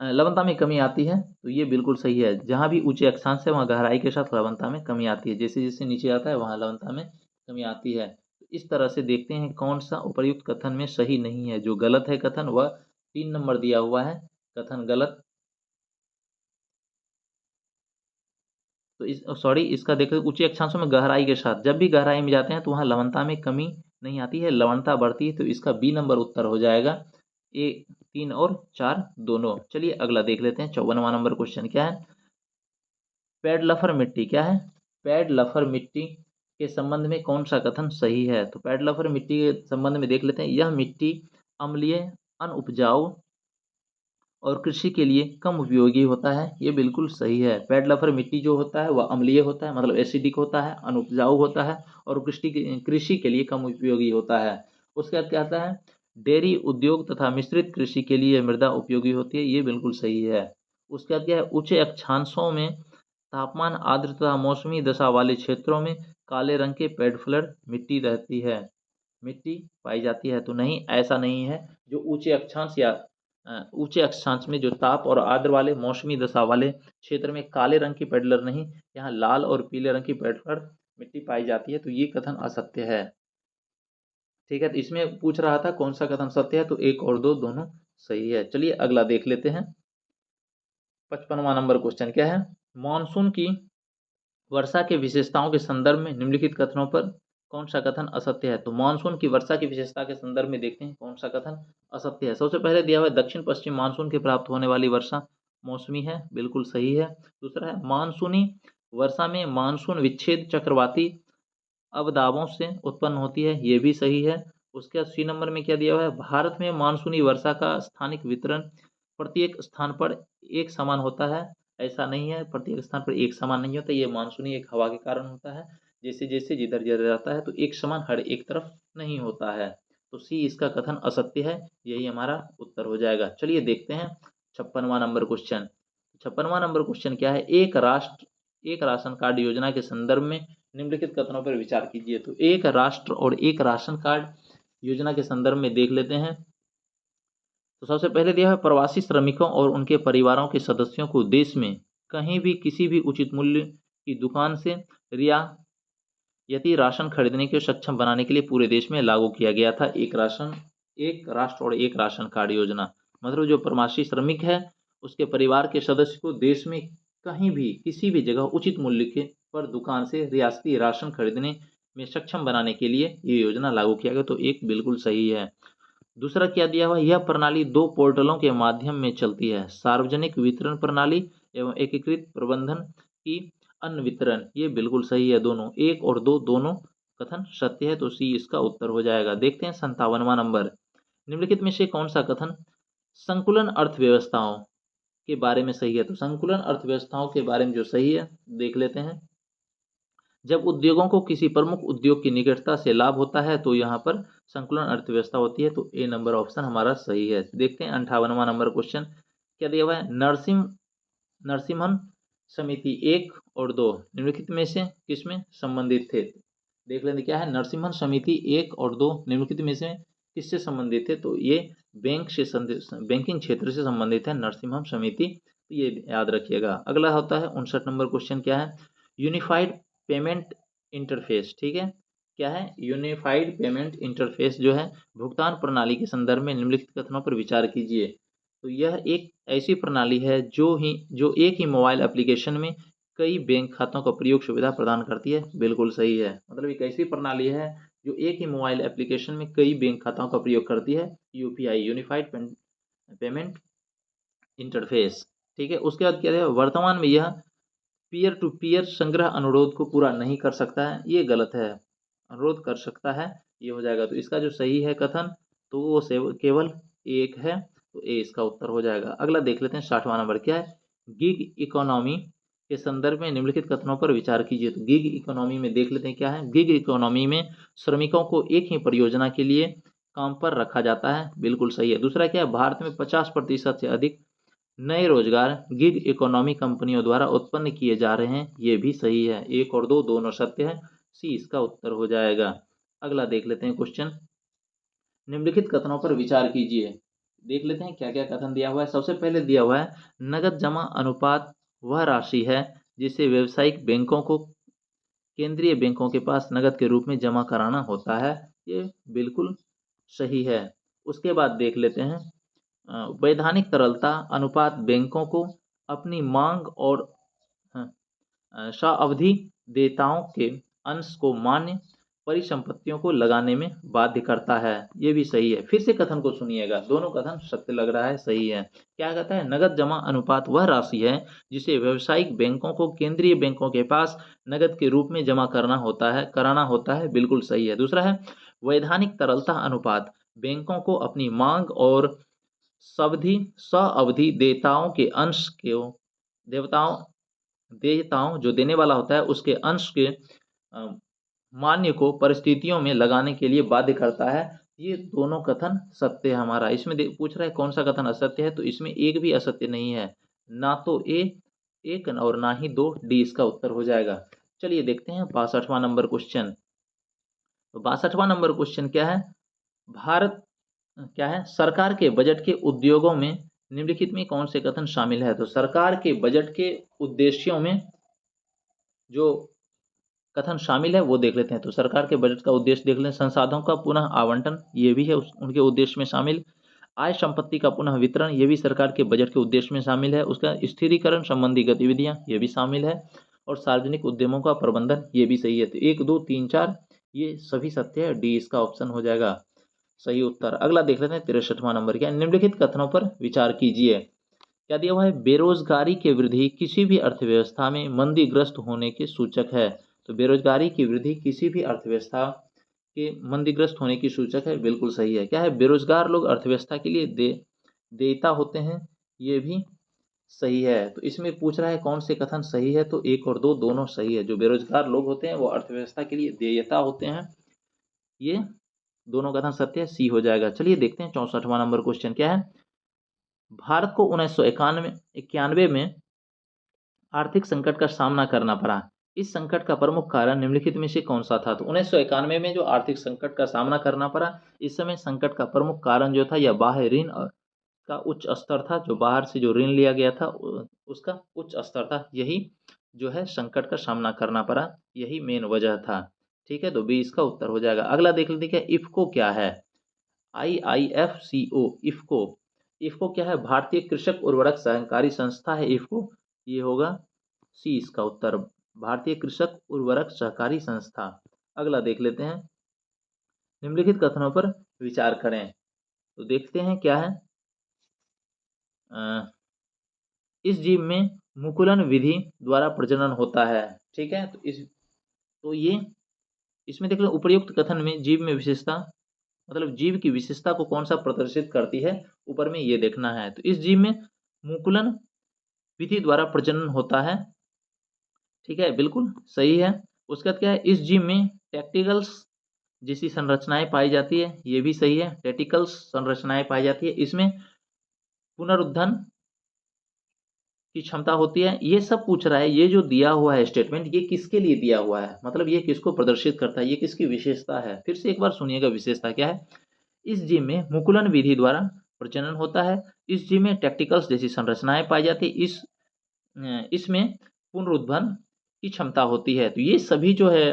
लवणता में कमी आती है, तो ये बिल्कुल सही है। जहाँ भी ऊंचे अक्षांश है वहाँ गहराई के साथ लवणता में कमी आती है, जैसे जैसे नीचे आता है वहाँ लवणता में कमी आती है। तो इस तरह से देखते हैं कौन सा उपर्युक्त कथन में सही नहीं है। जो गलत है कथन वह 3 नंबर दिया हुआ है, कथन गलत। तो इसका देखो, ऊंचे अक्षांशों में गहराई के साथ, जब भी गहराई में जाते हैं तो वहाँ लवणता में कमी नहीं आती है, लवणता बढ़ती है, तो इसका बी नंबर उत्तर हो जाएगा। ए 3 और 4 दोनों। चलिए अगला देख लेते हैं 54वां नंबर क्वेश्चन। क्या है? पेडलफर मिट्टी, क्या है? पेडलफर मिट्टी के संबंध में कौन सा कथन सही है? तो पेडलफर मिट्टी के संबंध में देख लेते हैं। यह मिट्टी अम्लीय, अनउपजाऊ और कृषि के लिए कम उपयोगी होता है, ये बिल्कुल सही है। पेडलफर मिट्टी जो होता है वह अम्लीय होता है, मतलब एसिडिक होता है, अनउपजाऊ होता है और कृषि के लिए कम उपयोगी होता है। उसके बाद क्या आता है? डेयरी उद्योग तथा मिश्रित कृषि के लिए मृदा उपयोगी होती है, ये बिल्कुल सही है। उसके बाद क्या है? ऊंचे अक्षांशों में तापमान, आर्द्रता, मौसमी दशा वाले क्षेत्रों में काले रंग के पेडफ्लर मिट्टी रहती है, मिट्टी पाई जाती है, तो नहीं, ऐसा नहीं है। जो ऊंचे अक्षांश या ऊंचे अक्षांश में जो ताप और आर्द्र वाले मौसमी दशा वाले क्षेत्र में काले रंग की पेडलर नहीं, यहाँ लाल और पीले रंग की पेडलर मिट्टी पाई जाती है, तो ये कथन असत्य है। ठीक है, तो इसमें पूछ रहा था कौन सा कथन सत्य है, तो 1 और 2 दोनों सही है। चलिए अगला देख लेते हैं 55वां नंबर क्वेश्चन। क्या है? मानसून की वर्षा के विशेषताओं के संदर्भ में निम्नलिखित कथनों पर कौन सा कथन असत्य है? तो मानसून की वर्षा की विशेषता के संदर्भ में देखते हैं कौन सा कथन असत्य है। सबसे पहले दिया हुआ है दक्षिण पश्चिम मानसून के प्राप्त होने वाली वर्षा मौसमी है, बिल्कुल सही है। दूसरा है मानसूनी वर्षा में मानसून विच्छेद चक्रवाती अवदाबों से उत्पन्न होती है, ये भी सही है। उसके बाद सी नंबर में क्या दिया हुआ है, भारत में मानसूनी वर्षा का स्थानिक वितरण प्रत्येक स्थान पर एक समान होता है, ऐसा नहीं है, प्रत्येक स्थान पर एक समान नहीं होता, ये मानसूनी एक हवा के कारण होता है, जैसे जैसे जिधर जिधर जाता है तो एक समान हर एक तरफ नहीं होता है। तो सी इसका कथन असत्य है, यही हमारा उत्तर हो जाएगा। चलिए देखते हैं 56वां नंबर क्वेश्चन। 56वां नंबर क्वेश्चन क्या है, एक राष्ट्र एक राशन कार्ड योजना के संदर्भ में निम्नलिखित कथनों पर विचार कीजिए। तो एक राष्ट्र और एक राशन कार्ड योजना के संदर्भ में देख लेते हैं। तो सबसे पहले दिया है प्रवासी श्रमिकों और उनके परिवारों के सदस्यों को देश में कहीं भी किसी भी उचित मूल्य की दुकान से रियायती राशन खरीदने के सक्षम बनाने के लिए पूरे देश में लागू किया गया था एक राष्ट्र और एक राशन कार्ड योजना। मतलब जो प्रवासी श्रमिक है उसके परिवार के सदस्य को देश में कहीं भी किसी भी जगह उचित मूल्य के पर दुकान से रियासती राशन खरीदने में सक्षम बनाने के लिए ये योजना लागू किया गया। तो एक बिल्कुल सही है। दूसरा क्या दिया हुआ, यह प्रणाली दो पोर्टलों के माध्यम में चलती है, सार्वजनिक वितरण प्रणाली एवं एकीकृत प्रबंधन की अन्न वितरण, ये बिल्कुल सही है। दोनों एक और दो दोनों कथन सत्य है, तो सी इसका उत्तर हो जाएगा। देखते हैं 57वां नंबर, निम्नलिखित में से कौन सा कथन संकुलन अर्थव्यवस्थाओं के बारे में सही है? तो संकुलन अर्थव्यवस्थाओं के बारे में जो सही है देख लेते हैं। जब उद्योगों को किसी प्रमुख उद्योग की निकटता से लाभ होता है तो यहाँ पर संकुलन अर्थव्यवस्था होती है, तो ए नंबर ऑप्शन हमारा सही है। देखते हैं 58वां नंबर क्वेश्चन क्या दिया हुआ है, नरसिम्हन समिति 1 और 2 निम्नलिखित में से किसमें संबंधित थे? देख लेते क्या है, नरसिम्हन समिति 1 और 2 निम्नलिखित में से किससे संबंधित थे? तो ये बैंकिंग क्षेत्र से संबंधित है नरसिम्हन समिति, तो ये याद रखिएगा। अगला होता है 59 नंबर क्वेश्चन क्या है, यूनिफाइड पेमेंट इंटरफेस, ठीक है, क्या है यूनिफाइड पेमेंट इंटरफेस जो है भुगतान प्रणाली के संदर्भ में निम्नलिखित कथनों पर विचार कीजिए। तो यह एक ऐसी प्रणाली है जो एक ही मोबाइल एप्लीकेशन में कई बैंक खातों का प्रयोग सुविधा प्रदान करती है, बिल्कुल सही है। मतलब एक ऐसी प्रणाली है जो एक ही मोबाइल एप्लीकेशन में कई बैंक खातों का प्रयोग करती है, यूपीआई यूनिफाइड पेमेंट इंटरफेस, ठीक है। उसके बाद क्या है, वर्तमान में यह पीयर टू पीयर संग्रह अनुरोध को पूरा नहीं कर सकता है, ये गलत है, अनुरोध कर सकता है, ये हो जाएगा। तो इसका जो सही है कथन तो वो केवल एक है, तो ए इसका उत्तर हो जाएगा। अगला देख लेते हैं 60वां नंबर क्या है, गिग इकोनॉमी के संदर्भ में निम्नलिखित कथनों पर विचार कीजिए। तो गिग इकोनॉमी में देख लेते हैं क्या है, गिग इकोनॉमी में श्रमिकों को एक ही परियोजना के लिए काम पर रखा जाता है, बिल्कुल सही है। दूसरा क्या है, भारत में 50% से अधिक नए रोजगार गिग इकोनॉमी कंपनियों द्वारा उत्पन्न किए जा रहे हैं, ये भी सही है। एक और दो दोनों सत्य है, सी इसका उत्तर हो जाएगा। अगला देख लेते हैं क्वेश्चन, निम्नलिखित कथनों पर विचार कीजिए। देख लेते हैं क्या क्या कथन दिया हुआ है। सबसे पहले दिया हुआ है नगद जमा अनुपात वह राशि है जिसे व्यावसायिक बैंकों को केंद्रीय बैंकों के पास नगद के रूप में जमा कराना होता है, ये बिल्कुल सही है। उसके बाद देख लेते हैं वैधानिक तरलता अनुपात बैंकों को अपनी मांग और सावधि देयताओं के अंश को मान्य परिसंपत्तियों को लगाने में बाध्य करता है, ये भी सही है। फिर से कथन को सुनिएगा, दोनों कथन सत्य लग रहा है, सही है। क्या कहता है, नगद जमा अनुपात वह राशि है जिसे व्यावसायिक बैंकों को केंद्रीय बैंकों के पास नगद के रूप में जमा कराना होता है, बिल्कुल सही है। दूसरा है वैधानिक तरलता अनुपात बैंकों को अपनी मांग और सावधि देयताओं के अंश को देवताओं देयताओं जो देने वाला होता है उसके अंश के मान्य को परिस्थितियों में लगाने के लिए बाध्य करता है, ये दोनों कथन सत्य है हमारा। इसमें पूछ रहा है कौन सा कथन असत्य है, तो इसमें एक भी असत्य नहीं है, ना तो एक और ना ही दो, डी इसका उत्तर हो जाएगा। चलिए देखते हैं 62वां नंबर क्वेश्चन। तो 62वां नंबर क्वेश्चन क्या है, भारत क्या है, सरकार के बजट के उद्योगों में निम्नलिखित में कौन से कथन शामिल है? तो सरकार के बजट के उद्देश्यों में जो कथन शामिल है वो देख लेते हैं। तो सरकार के बजट का उद्देश्य देख लें, संसाधनों का पुनः आवंटन, ये भी है उनके उद्देश्य में शामिल। आय संपत्ति का पुनः वितरण, ये भी सरकार के बजट के उद्देश्य में शामिल है। उसका स्थिरीकरण संबंधी गतिविधियां, ये भी शामिल है। और सार्वजनिक उद्यमों का प्रबंधन, ये भी सही है। तो 1 2 3 4 ये सभी सत्य है, डी इसका ऑप्शन हो जाएगा सही उत्तर। अगला देख लेते हैं 63वां नंबर क्या है, निम्नलिखित कथनों पर विचार कीजिए। क्या दिया हुआ है, बेरोजगारी की वृद्धि किसी भी अर्थव्यवस्था में मंदीग्रस्त होने के सूचक है। तो बेरोजगारी की वृद्धि किसी भी अर्थव्यवस्था के मंदीग्रस्त होने की सूचक है, बिल्कुल सही है। क्या है, बेरोजगार लोग अर्थव्यवस्था के लिए देयता होते हैं, ये भी सही है। तो इसमें पूछ रहा है कौन से कथन सही है, तो 1 और 2 दोनों सही है। जो बेरोजगार लोग होते हैं वो अर्थव्यवस्था के लिए देयता होते हैं, ये दोनों कथन सत्य है, सी हो जाएगा। चलिए देखते हैं 64वां नंबर क्वेश्चन क्या है। भारत को 1991 में आर्थिक संकट का सामना करना पड़ा। इस संकट का प्रमुख कारण निम्नलिखित में से कौन सा था। तो 1991 में जो आर्थिक संकट का सामना करना पड़ा, इस समय संकट का प्रमुख कारण जो था यह बाह्य ऋण का उच्च स्तर था। जो बाहर से जो ऋण लिया गया था उसका उच्च स्तर था, यही जो है संकट का सामना करना पड़ा, यही मेन वजह था। ठीक है, तो बी इसका उत्तर हो जाएगा। अगला देख लेते हैं इफको क्या है। IIFCO इफको, इफको क्या है, भारतीय कृषक उर्वरक सहकारी संस्था है इफको, ये होगा सी इसका उत्तर, भारतीय कृषक उर्वरक सहकारी संस्था। अगला देख लेते हैं, निम्नलिखित कथनों पर विचार करें। तो देखते हैं क्या है, इस जीव में मुकुलन विधि द्वारा प्रजनन होता है। ठीक है, तो ये इसमें देख लो, उपर्युक्त कथन में जीव में विशेषता, मतलब जीव की विशेषता को कौन सा प्रदर्शित करती है, ऊपर में ये देखना है। तो इस जीव में मुकुलन विधि द्वारा प्रजनन होता है। ठीक है, बिल्कुल सही है। उसके बाद क्या है, इस जीव में टेक्टिकल्स जैसी संरचनाएं पाई जाती है, ये भी सही है, टेटिकल्स संरचनाएं पाई जाती है। इसमें पुनरुत्थान की क्षमता होती है। ये सब पूछ रहा है, ये जो दिया हुआ है स्टेटमेंट, ये किसके लिए दिया हुआ है, मतलब ये किसको प्रदर्शित करता है, ये किसकी विशेषता है। फिर से एक बार सुनिएगा, विशेषता क्या है। इस जीव में मुकुलन विधि द्वारा प्रजनन होता है। इस जीव में टेक्टिकल्स जैसी संरचनाएं पाई जाती है। इसमें पुनरुत्थान की क्षमता होती है। तो ये सभी जो है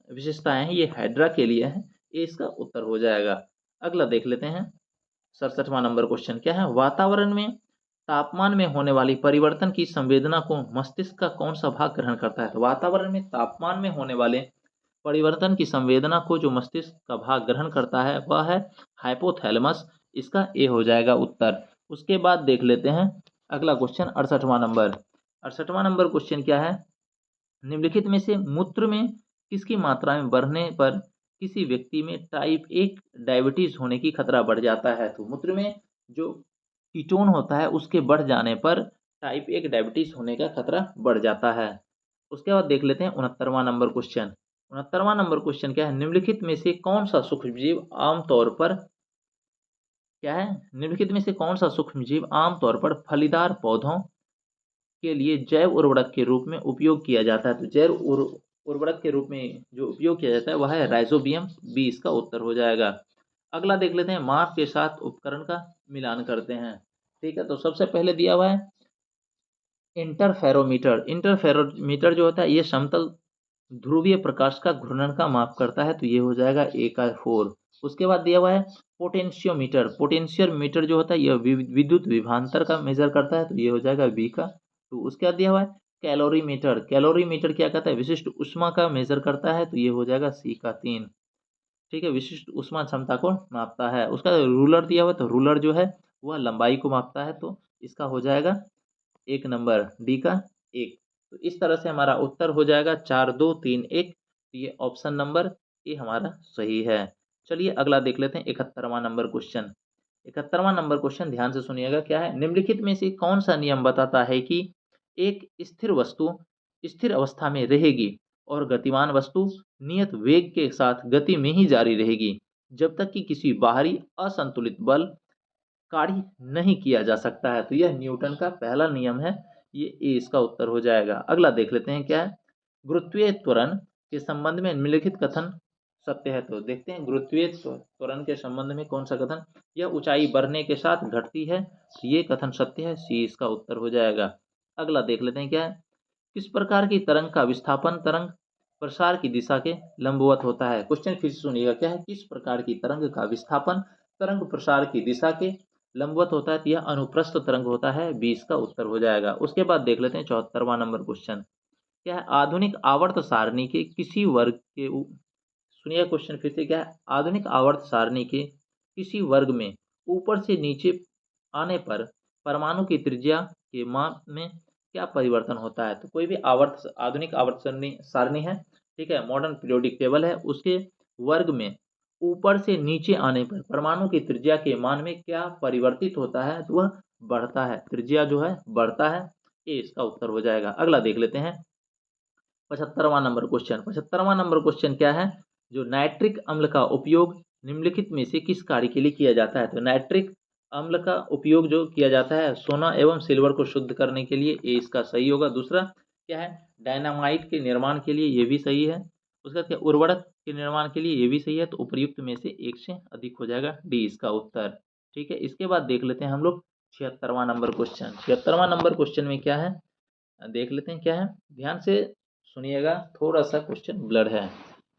विशेषताएं हैं, ये हाइड्रा के लिए है, ये इसका उत्तर हो जाएगा। अगला देख लेते हैं 67वां नंबर क्वेश्चन क्या है, वातावरण में तापमान में होने वाली परिवर्तन की संवेदना को मस्तिष्क का कौन सा भाग ग्रहण करता है। तो वातावरण में तापमान में होने वाले परिवर्तन की संवेदना को जो मस्तिष्क का भाग ग्रहण करता है वह है हाइपोथैलेमस, इसका ए हो जाएगा उत्तर। उसके बाद देख लेते हैं अगला क्वेश्चन 68वां नंबर। 68वां नंबर क्वेश्चन क्या है, निम्नलिखित में से मूत्र में किसकी मात्रा में बढ़ने पर किसी व्यक्ति में टाइप 1 डायबिटीज होने की खतरा बढ़ जाता है। तो मूत्र में जो कीटोन होता है उसके बढ़ जाने पर टाइप 1 डायबिटीज होने का खतरा बढ़ जाता है। उसके बाद देख लेते हैं 69वां नंबर क्वेश्चन। 69वां नंबर क्वेश्चन क्या है, निम्नलिखित में से कौन सा सूक्ष्मजीव आमतौर पर क्या है, निम्नलिखित में से कौन सा सूक्ष्मजीव आमतौर पर फलीदार पौधों के लिए जैव उर्वरक के रूप में उपयोग किया जाता है। तो जैव उर्वरक के रूप में जो उपयोग किया जाता है वह है राइजोबियम, बी इसका उत्तर हो जाएगा। अगला देख लेते हैं, माप के साथ उपकरण का मिलान करते हैं। ठीक है, तो सबसे पहले दिया हुआ है इंटरफेरोमीटर। इंटरफेरोमीटर जो होता है ये समतल ध्रुवीय प्रकाश का घूर्णन का माप करता है, तो ये हो जाएगा ए का 4। उसके बाद दिया हुआ है पोटेंशियोमीटर। पोटेंशियोमीटर जो होता है यह विद्युत विभवांतर का मेजर करता है, तो ये हो जाएगा बी का 2। उसके बाद दिया हुआ है कैलोरीमीटर। कैलोरीमीटर क्या कहता है, विशिष्ट ऊष्मा का मेजर करता है, तो ये हो जाएगा सी का 3। ठीक है, विशिष्ट ऊष्मा क्षमता को मापता है। उसका रूलर दिया हुआ है, तो रूलर जो है वह लंबाई को मापता है, तो इसका हो जाएगा 1 नंबर, डी का 1। तो इस तरह से हमारा उत्तर हो जाएगा 4 2 3 1। ये ऑप्शन नंबर ए हमारा सही है। चलिए अगला देख लेते हैं 71वां नंबर क्वेश्चन। 71वां नंबर क्वेश्चन ध्यान से सुनिएगा क्या है, निम्नलिखित में से कौन सा नियम बताता है कि एक स्थिर वस्तु स्थिर अवस्था में रहेगी और गतिमान वस्तु नियत वेग के साथ गति में ही जारी रहेगी जब तक कि किसी बाहरी असंतुलित बल कार्य नहीं किया जा सकता है। तो यह न्यूटन का पहला नियम है, ये ए इसका उत्तर हो जाएगा। अगला देख लेते हैं क्या है, गुरुत्वीय त्वरण के संबंध में निम्नलिखित कथन सत्य है। तो देखते हैं गुरुत्वीय त्वरण के संबंध में कौन सा कथन, यह ऊंचाई बढ़ने के साथ घटती है, तो ये कथन सत्य है, सी इसका उत्तर हो जाएगा। अगला देख लेते हैं क्या है, किस प्रकार की तरंग का विस्थापन तरंग प्रसार की दिशा के लंबवत होता है। क्वेश्चन फिर से सुनिएगा क्या है, किस प्रकार की तरंग का विस्थापन तरंग प्रसार की दिशा के लंबवत होता है, तो यह अनुप्रस्थ तरंग होता है, 20 का उत्तर हो जाएगा। उसके बाद देख लेते हैं 74वां नंबर क्वेश्चन क्या है, आधुनिक आवर्त सारणी के किसी वर्ग के सुनिए क्वेश्चन फिर से, क्या है, आधुनिक आवर्त सारणी के किसी वर्ग में ऊपर से नीचे आने पर परमाणु की त्रिज्या के मान में क्या परिवर्तन होता है। तो कोई भी आवर्त आधुनिक आवर्त सारणी सारणी है, ठीक है, मॉडर्न पीरियोडिक टेबल है, उसके वर्ग में ऊपर से नीचे आने पर परमाणु की त्रिज्या के मान में क्या परिवर्तित होता है, तो वह बढ़ता है, त्रिज्या जो है बढ़ता है, ये इसका उत्तर हो जाएगा। अगला देख लेते हैं 75वां नंबर क्वेश्चन। 75वां नंबर क्वेश्चन क्या है, जो नाइट्रिक अम्ल का उपयोग निम्नलिखित में से किस कार्य के लिए किया जाता है। तो नाइट्रिक अम्ल का उपयोग जो किया जाता है सोना एवं सिल्वर को शुद्ध करने के लिए, ये इसका सही होगा। दूसरा क्या है, डायनामाइट के निर्माण के लिए, ये भी सही है। उसका क्या, उर्वरक के निर्माण के लिए, ये भी सही है। तो उपयुक्त में से एक से अधिक हो जाएगा, डी इसका उत्तर। ठीक है, इसके बाद देख लेते हैं हम लोग 76वां नंबर क्वेश्चन। 76वां नंबर क्वेश्चन में क्या है, देख लेते हैं क्या है, ध्यान से सुनिएगा, थोड़ा सा क्वेश्चन ब्लर है।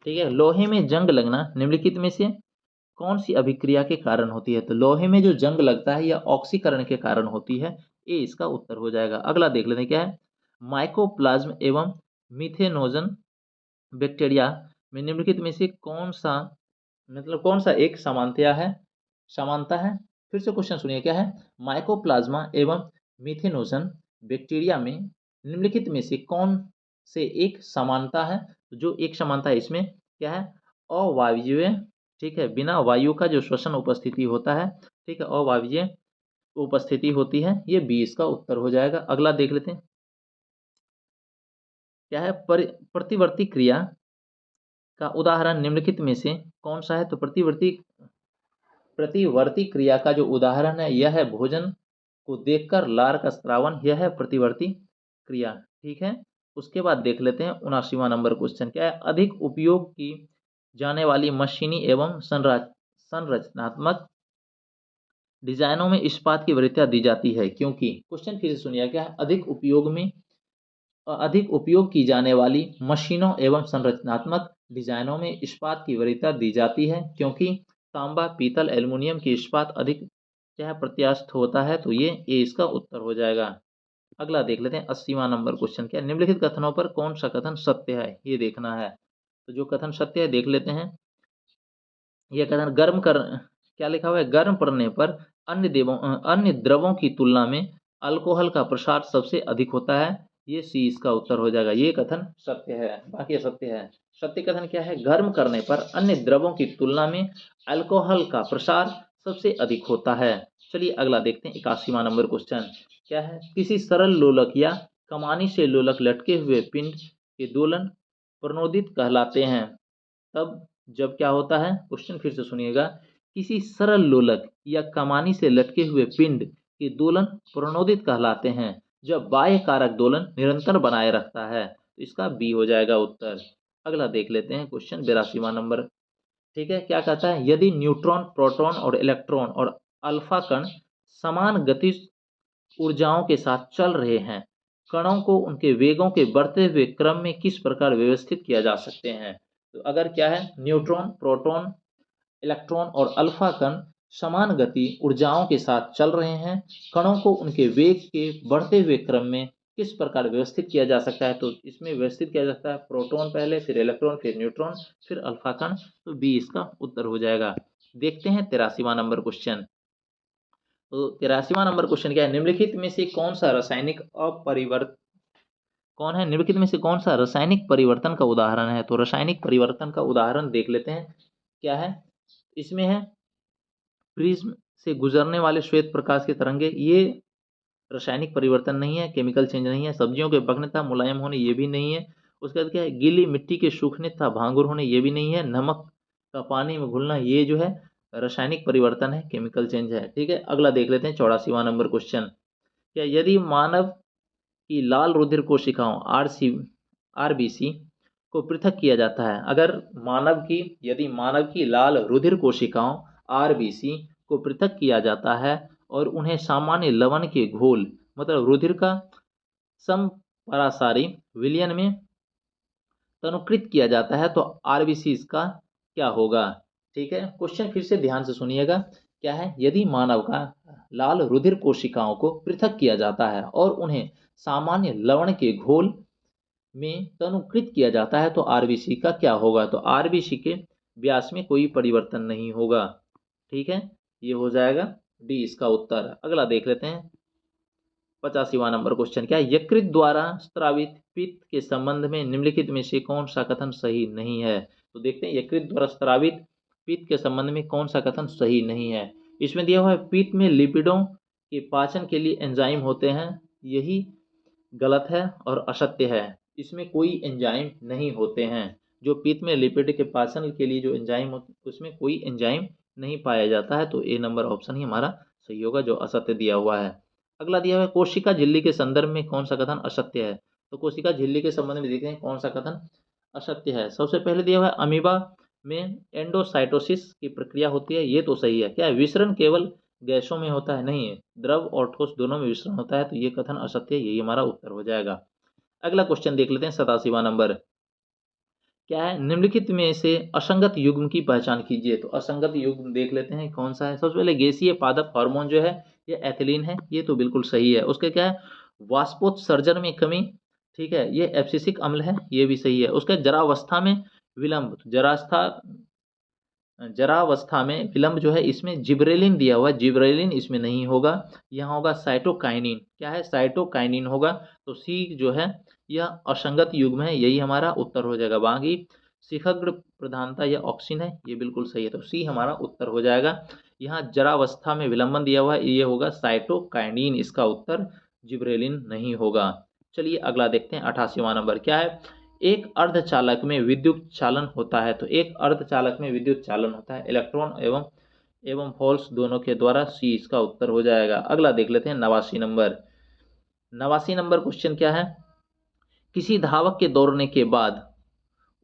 ठीक है, लोहे में जंग लगना निम्नलिखित में से कौन सी अभिक्रिया के कारण होती है। तो लोहे में जो जंग लगता है या ऑक्सीकरण के कारण होती है, ये इसका उत्तर हो जाएगा। अगला देख लेते हैं क्या है, माइकोप्लाज्म एवं मिथेनोजन बैक्टीरिया में निम्नलिखित में से कौन सा, मतलब कौन सा एक समानता है, समानता है। फिर से क्वेश्चन सुनिए क्या है, माइकोप्लाज्मा एवं मिथेनोजन बैक्टीरिया में निम्नलिखित में से कौन से एक समानता है। तो जो एक समानता है इसमें क्या है, अवायवीय, ठीक है, बिना वायु का जो श्वसन उपस्थिति होता है, ठीक है, अवायवीय उपस्थिति होती है, ये बी इसका उत्तर हो जाएगा। अगला देख लेते हैं क्या है, प्रतिवर्ती क्रिया का उदाहरण निम्नलिखित में से कौन सा है। तो प्रतिवर्ती क्रिया का जो उदाहरण है यह है भोजन को देखकर लार का स्त्रावन, यह है प्रतिवर्ती क्रिया। ठीक है, उसके बाद देख लेते हैं 79वां नंबर क्वेश्चन क्या है, अधिक उपयोग की जाने वाली मशीनी एवं संरचनात्मक डिजाइनों में इस्पात की वरीयता दी जाती है क्योंकि। क्वेश्चन फिर से सुनिए क्या है, अधिक उपयोग की जाने वाली मशीनों एवं संरचनात्मक डिजाइनों में इस्पात की वरीयता दी जाती है क्योंकि तांबा, पीतल, एल्युमिनियम की इस्पात अधिक क्या है, प्रत्यास्थ होता है। तो ये इसका उत्तर हो जाएगा। अगला देख लेते हैं 80वां नंबर क्वेश्चन क्या है, निम्नलिखित कथनों पर कौन सा कथन सत्य है, ये देखना है। तो जो कथन सत्य है देख लेते हैं, यह कथन गर्म कर, क्या लिखा हुआ है, गर्म पड़ने पर अन्य द्रवों की तुलना में अल्कोहल का प्रसार सबसे अधिक होता है, ये सी इसका उत्तर हो जाएगा। ये कथन सत्य है, बाकी असत्य है। सत्य कथन क्या है, गर्म करने पर अन्य द्रवों की तुलना में अल्कोहल का प्रसार सबसे अधिक होता है। चलिए अगला देखते हैं 81वां नंबर क्वेश्चन क्या है, किसी सरल लोलक या कमानी से लोलक लटके हुए पिंड के दोलन प्रणोदित कहलाते हैं। तब जब क्या होता है, क्वेश्चन फिर से सुनिएगा, किसी सरल लोलक या कमानी से लटके हुए पिंड के दोलन प्रणोदित कहलाते हैं जब बाह्य कारक दोलन निरंतर बनाए रखता है। तो इसका बी हो जाएगा उत्तर। अगला देख लेते हैं क्वेश्चन 82वां नंबर। ठीक है, क्या कहता है, यदि न्यूट्रॉन, प्रोटॉन और इलेक्ट्रॉन और अल्फा कण समान गतिज ऊर्जाओं के साथ चल रहे हैं, कणों को उनके वेगों के बढ़ते हुए क्रम में किस प्रकार व्यवस्थित किया जा सकते हैं। तो अगर क्या है, न्यूट्रॉन, प्रोटॉन, इलेक्ट्रॉन और अल्फा कण समान गति ऊर्जाओं के साथ चल रहे हैं, कणों को उनके वेग के बढ़ते हुए क्रम में किस प्रकार व्यवस्थित किया जा सकता है। तो इसमें व्यवस्थित किया जाता है प्रोटॉन पहले, फिर इलेक्ट्रॉन, फिर न्यूट्रॉन, फिर अल्फा कण। तो बी इसका उत्तर हो जाएगा। देखते हैं 83वां नंबर क्वेश्चन। तो 83वां नंबर क्वेश्चन क्या है, निम्नलिखित में से कौन सा रासायनिक अपरिवर्त कौन है, निम्नलिखित में से कौन सा रासायनिक परिवर्तन का उदाहरण है। तो रासायनिक परिवर्तन का उदाहरण देख लेते हैं क्या है, इसमें है प्रिज्म से गुजरने वाले श्वेत प्रकाश के तरंगे, ये रासायनिक परिवर्तन नहीं है, केमिकल चेंज नहीं है। सब्जियों के पकने तथा मुलायम होने, ये भी नहीं है। उसके बाद क्या है, गीली मिट्टी के सूखने तथा भांगुर होने, ये भी नहीं है। नमक का पानी में घुलना, ये जो है रासायनिक परिवर्तन है, केमिकल चेंज है। ठीक है, अगला देख लेते हैं 84वां नंबर क्वेश्चन क्या, यदि मानव की लाल रुधिर कोशिकाओं आरबीसी को पृथक किया जाता है, अगर यदि मानव की लाल रुधिर कोशिकाओं आरबीसी को पृथक किया जाता है और उन्हें सामान्य लवण के घोल, मतलब रुधिर का समपरासारी विलयन में तनुकृत किया जाता है, तो आरबीसी इसका क्या होगा। ठीक है, क्वेश्चन फिर से ध्यान से सुनिएगा क्या है, यदि मानव का लाल रुधिर कोशिकाओं को पृथक किया जाता है और उन्हें सामान्य लवण के घोल में तनुकृत किया जाता है तो आरबीसी का क्या होगा? तो आरबीसी के व्यास में कोई परिवर्तन नहीं होगा। ठीक है, ये हो जाएगा डी इसका उत्तर। अगला देख लेते हैं 85वां नंबर क्वेश्चन क्या है? यकृत द्वारा स्रावित पित्त के संबंध में निम्नलिखित में से कौन सा कथन सही नहीं है? तो देखते हैं यकृत द्वारा स्रावित पित्त के संबंध में कौन सा कथन सही नहीं है। इसमें दिया हुआ है पित्त में लिपिडों के पाचन के लिए एंजाइम होते हैं, यही गलत है और असत्य है। इसमें कोई एंजाइम नहीं होते हैं। जो पित्त में लिपिड के पाचन के लिए जो एंजाइम होते हैं उसमें कोई एंजाइम नहीं पाया जाता है, तो ए नंबर ऑप्शन ही हमारा सही होगा जो असत्य दिया हुआ है। अगला दिया हुआ है कोशिका झिल्ली के संदर्भ में कौन सा कथन असत्य है? तो कोशिका झिल्ली के संबंध में देखते हैं कौन सा कथन असत्य है। सबसे पहले दिया हुआ है अमीबा में एंडोसाइटोसिस की प्रक्रिया होती है, ये तो सही है। क्या है? विसरण केवल गैसों में होता है? नहीं है, द्रव और ठोस दोनों में विसरण होता है, तो ये कथन असत्य है, यही हमारा उत्तर हो जाएगा। अगला क्वेश्चन देख लेते हैं 87वां नंबर क्या है? निम्नलिखित में से असंगत युग्म की पहचान कीजिए। तो असंगत युग्म देख लेते हैं कौन सा है। सबसे पहले गैसीय पादप हार्मोन जो है ये एथिलीन है, ये तो बिल्कुल सही है। उसके क्या है? वाष्पोत्सर्जन में कमी, ठीक है, ये एब्सिसिक अम्ल है, ये भी सही है। उसके जरावस्था में विलंब, तो जरावस्था में विलंब जो है इसमें जिब्रेलिन दिया हुआ है, जिब्रेलिन इसमें नहीं होगा। यहाँ होगा साइटोकाइनिन, क्या है? साइटोकाइनिन होगा। तो सी जो है यह असंगत युग्म है, यही हमारा उत्तर हो जाएगा। बाकी शिखग्र प्रधानता या ऑक्सीन है, ये बिल्कुल सही है, तो सी हमारा उत्तर हो जाएगा। यहाँ जरावस्था में विलंबन दिया हुआ है, ये होगा साइटोकाइनिन इसका उत्तर, जिब्रेलिन नहीं होगा। चलिए अगला देखते हैं 88वां नंबर क्या है? एक अर्धचालक में विद्युत चालन होता है। तो एक अर्धचालक में विद्युत चालन होता है इलेक्ट्रॉन एवं होल्स दोनों के द्वारा, सी इसका उत्तर हो जाएगा। अगला देख लेते हैं 89 नंबर क्वेश्चन क्या है? किसी धावक के दौड़ने के बाद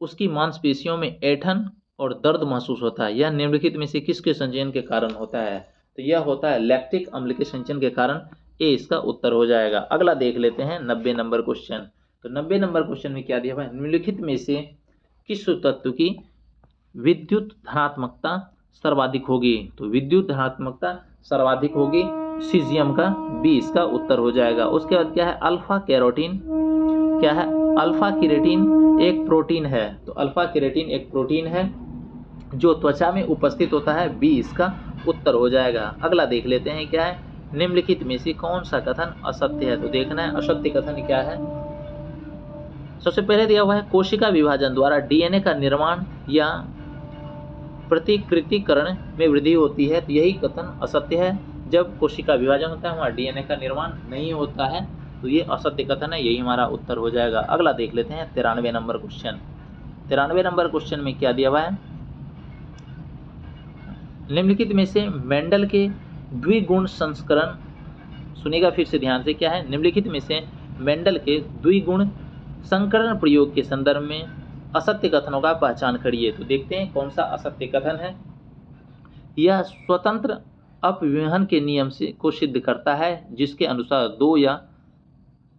उसकी मांसपेशियों में ऐंठन और दर्द महसूस होता है, यह निम्नलिखित में से किसके संचयन के कारण होता है? तो यह होता है लैक्टिक अम्ल के संचयन के कारण, ए इसका उत्तर हो जाएगा। अगला देख लेते हैं 90 नंबर क्वेश्चन। तो 90 नंबर क्वेश्चन में क्या दिया हुआ है? निम्नलिखित में से किस तत्व की विद्युत धनात्मकता सर्वाधिक होगी? तो विद्युत धनात्मकता सर्वाधिक होगी सीजियम का, बी इसका उत्तर हो जाएगा। उसके बाद क्या है? अल्फा कैरोटीन, क्या है? अल्फा केरेटिन एक प्रोटीन है, तो अल्फा केरेटिन एक प्रोटीन है जो त्वचा में उपस्थित होता है, बी इसका उत्तर हो जाएगा। अगला देख लेते हैं क्या है? निम्नलिखित में से कौन सा कथन असत्य है? तो देखना है असत्य कथन क्या है। सबसे पहले दिया हुआ है कोशिका विभाजन द्वारा डीएनए का निर्माण या प्रतिकृतिकरण में वृद्धि होती है, तो यही कथन असत्य है। जब कोशिका विभाजन होता है वहाँ डीएनए का निर्माण नहीं होता है, तो ये असत्य कथन है, यही हमारा उत्तर हो जाएगा। अगला देख लेते हैं 93 नंबर क्वेश्चन। 93 नंबर क्वेश्चन में क्या दिया हुआ है? निम्नलिखित में से मेंडल के द्विगुण संस्करण, सुनिएगा फिर से ध्यान से, क्या है? निम्नलिखित में से मेंडल के द्विगुण संकरण प्रयोग के संदर्भ में असत्य कथनों का पहचान करिए। तो देखते हैं कौन सा असत्य कथन है। यह स्वतंत्र अपविहन के नियम से को सिद्ध करता है, जिसके अनुसार दो या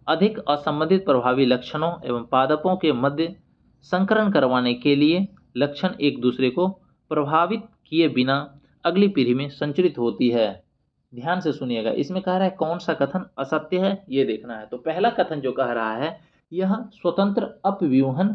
अधिक असंबंधित प्रभावी लक्षणों एवं पादपों के मध्य संकरण करवाने के लिए लक्षण एक दूसरे को प्रभावित किए बिना अगली पीढ़ी में संचरित होती है। ध्यान से सुनिएगा, इसमें कह रहा है कौन सा कथन असत्य है, ये देखना है। तो पहला कथन जो कह रहा है यह स्वतंत्र अपव्यूहन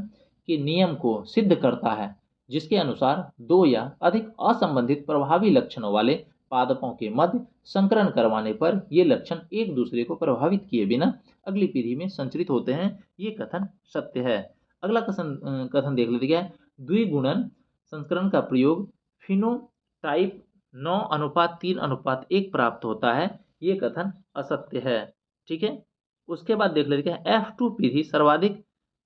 के नियम को सिद्ध करता है, जिसके अनुसार दो या अधिक असंबंधित प्रभावी लक्षणों वाले पादपों के मध्य संकरण करवाने पर ये लक्षण एक दूसरे को प्रभावित किए बिना अगली पीढ़ी में संचरित होते हैं, ये कथन सत्य है। अगला कथन देख लेते हैं। द्विगुणन संस्करण का प्रयोग फिनोटाइप 9:3:1 प्राप्त होता है, ये कथन असत्य है। ठीक है, उसके बाद देख लेते हैं F2 पीढ़ी सर्वाधिक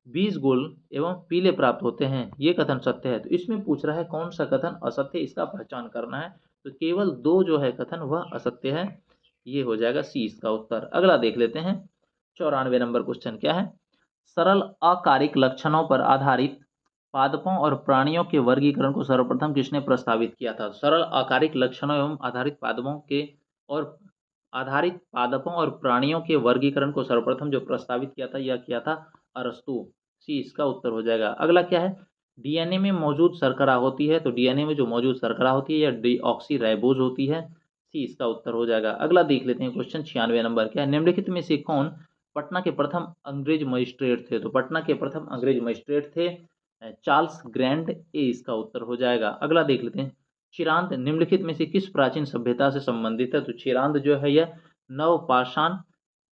20 गोल एवं पीले प्राप्त होते हैं, ये कथन सत्य है। तो इसमें पूछ रहा है कौन सा कथन असत्य, इसका पहचान करना है। तो केवल दो जो है कथन वह असत्य है, ये हो जाएगा सी इसका उत्तर। अगला देख लेते हैं 94 नंबर क्वेश्चन क्या है? सरल अकारिक लक्षणों पर आधारित पादपों और प्राणियों के वर्गीकरण को सर्वप्रथम किसने प्रस्तावित किया था? सरल अकारिक लक्षणों एवं आधारित पादपों और प्राणियों के वर्गीकरण को सर्वप्रथम जो प्रस्तावित किया था यह किया था अरस्तु, सी इसका उत्तर हो जाएगा। अगला क्या है? डीएनए में मौजूद शर्करा होती है, तो डीएनए में जो मौजूद शर्करा होती है यह डीऑक्सीराइबोज होती है, सी इसका उत्तर हो जाएगा। अगला देख लेते हैं क्वेश्चन 96 नंबर क्या है? निम्नलिखित में से कौन पटना के प्रथम अंग्रेज मजिस्ट्रेट थे? तो पटना के प्रथम अंग्रेज मजिस्ट्रेट थे चार्ल्स ग्रैंड, ए इसका उत्तर हो जाएगा। अगला देख लेते हैं, चिरांद निम्नलिखित में से किस प्राचीन सभ्यता से संबंधित है? तो चिरांद जो है यह नवपाषाण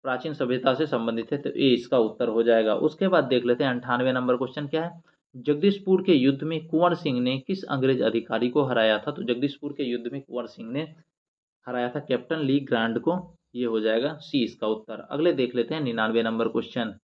प्राचीन सभ्यता से संबंधित है, तो ए इसका उत्तर हो जाएगा। उसके बाद देख लेते हैं 98 नंबर क्वेश्चन क्या है, जगदीशपुर के युद्ध में कुंवर सिंह ने किस अंग्रेज अधिकारी को हराया था? तो जगदीशपुर के युद्ध में कुंवर सिंह ने हराया था कैप्टन ली ग्रांड को, ये हो जाएगा सी इसका उत्तर। अगले देख लेते हैं 99 नंबर क्वेश्चन।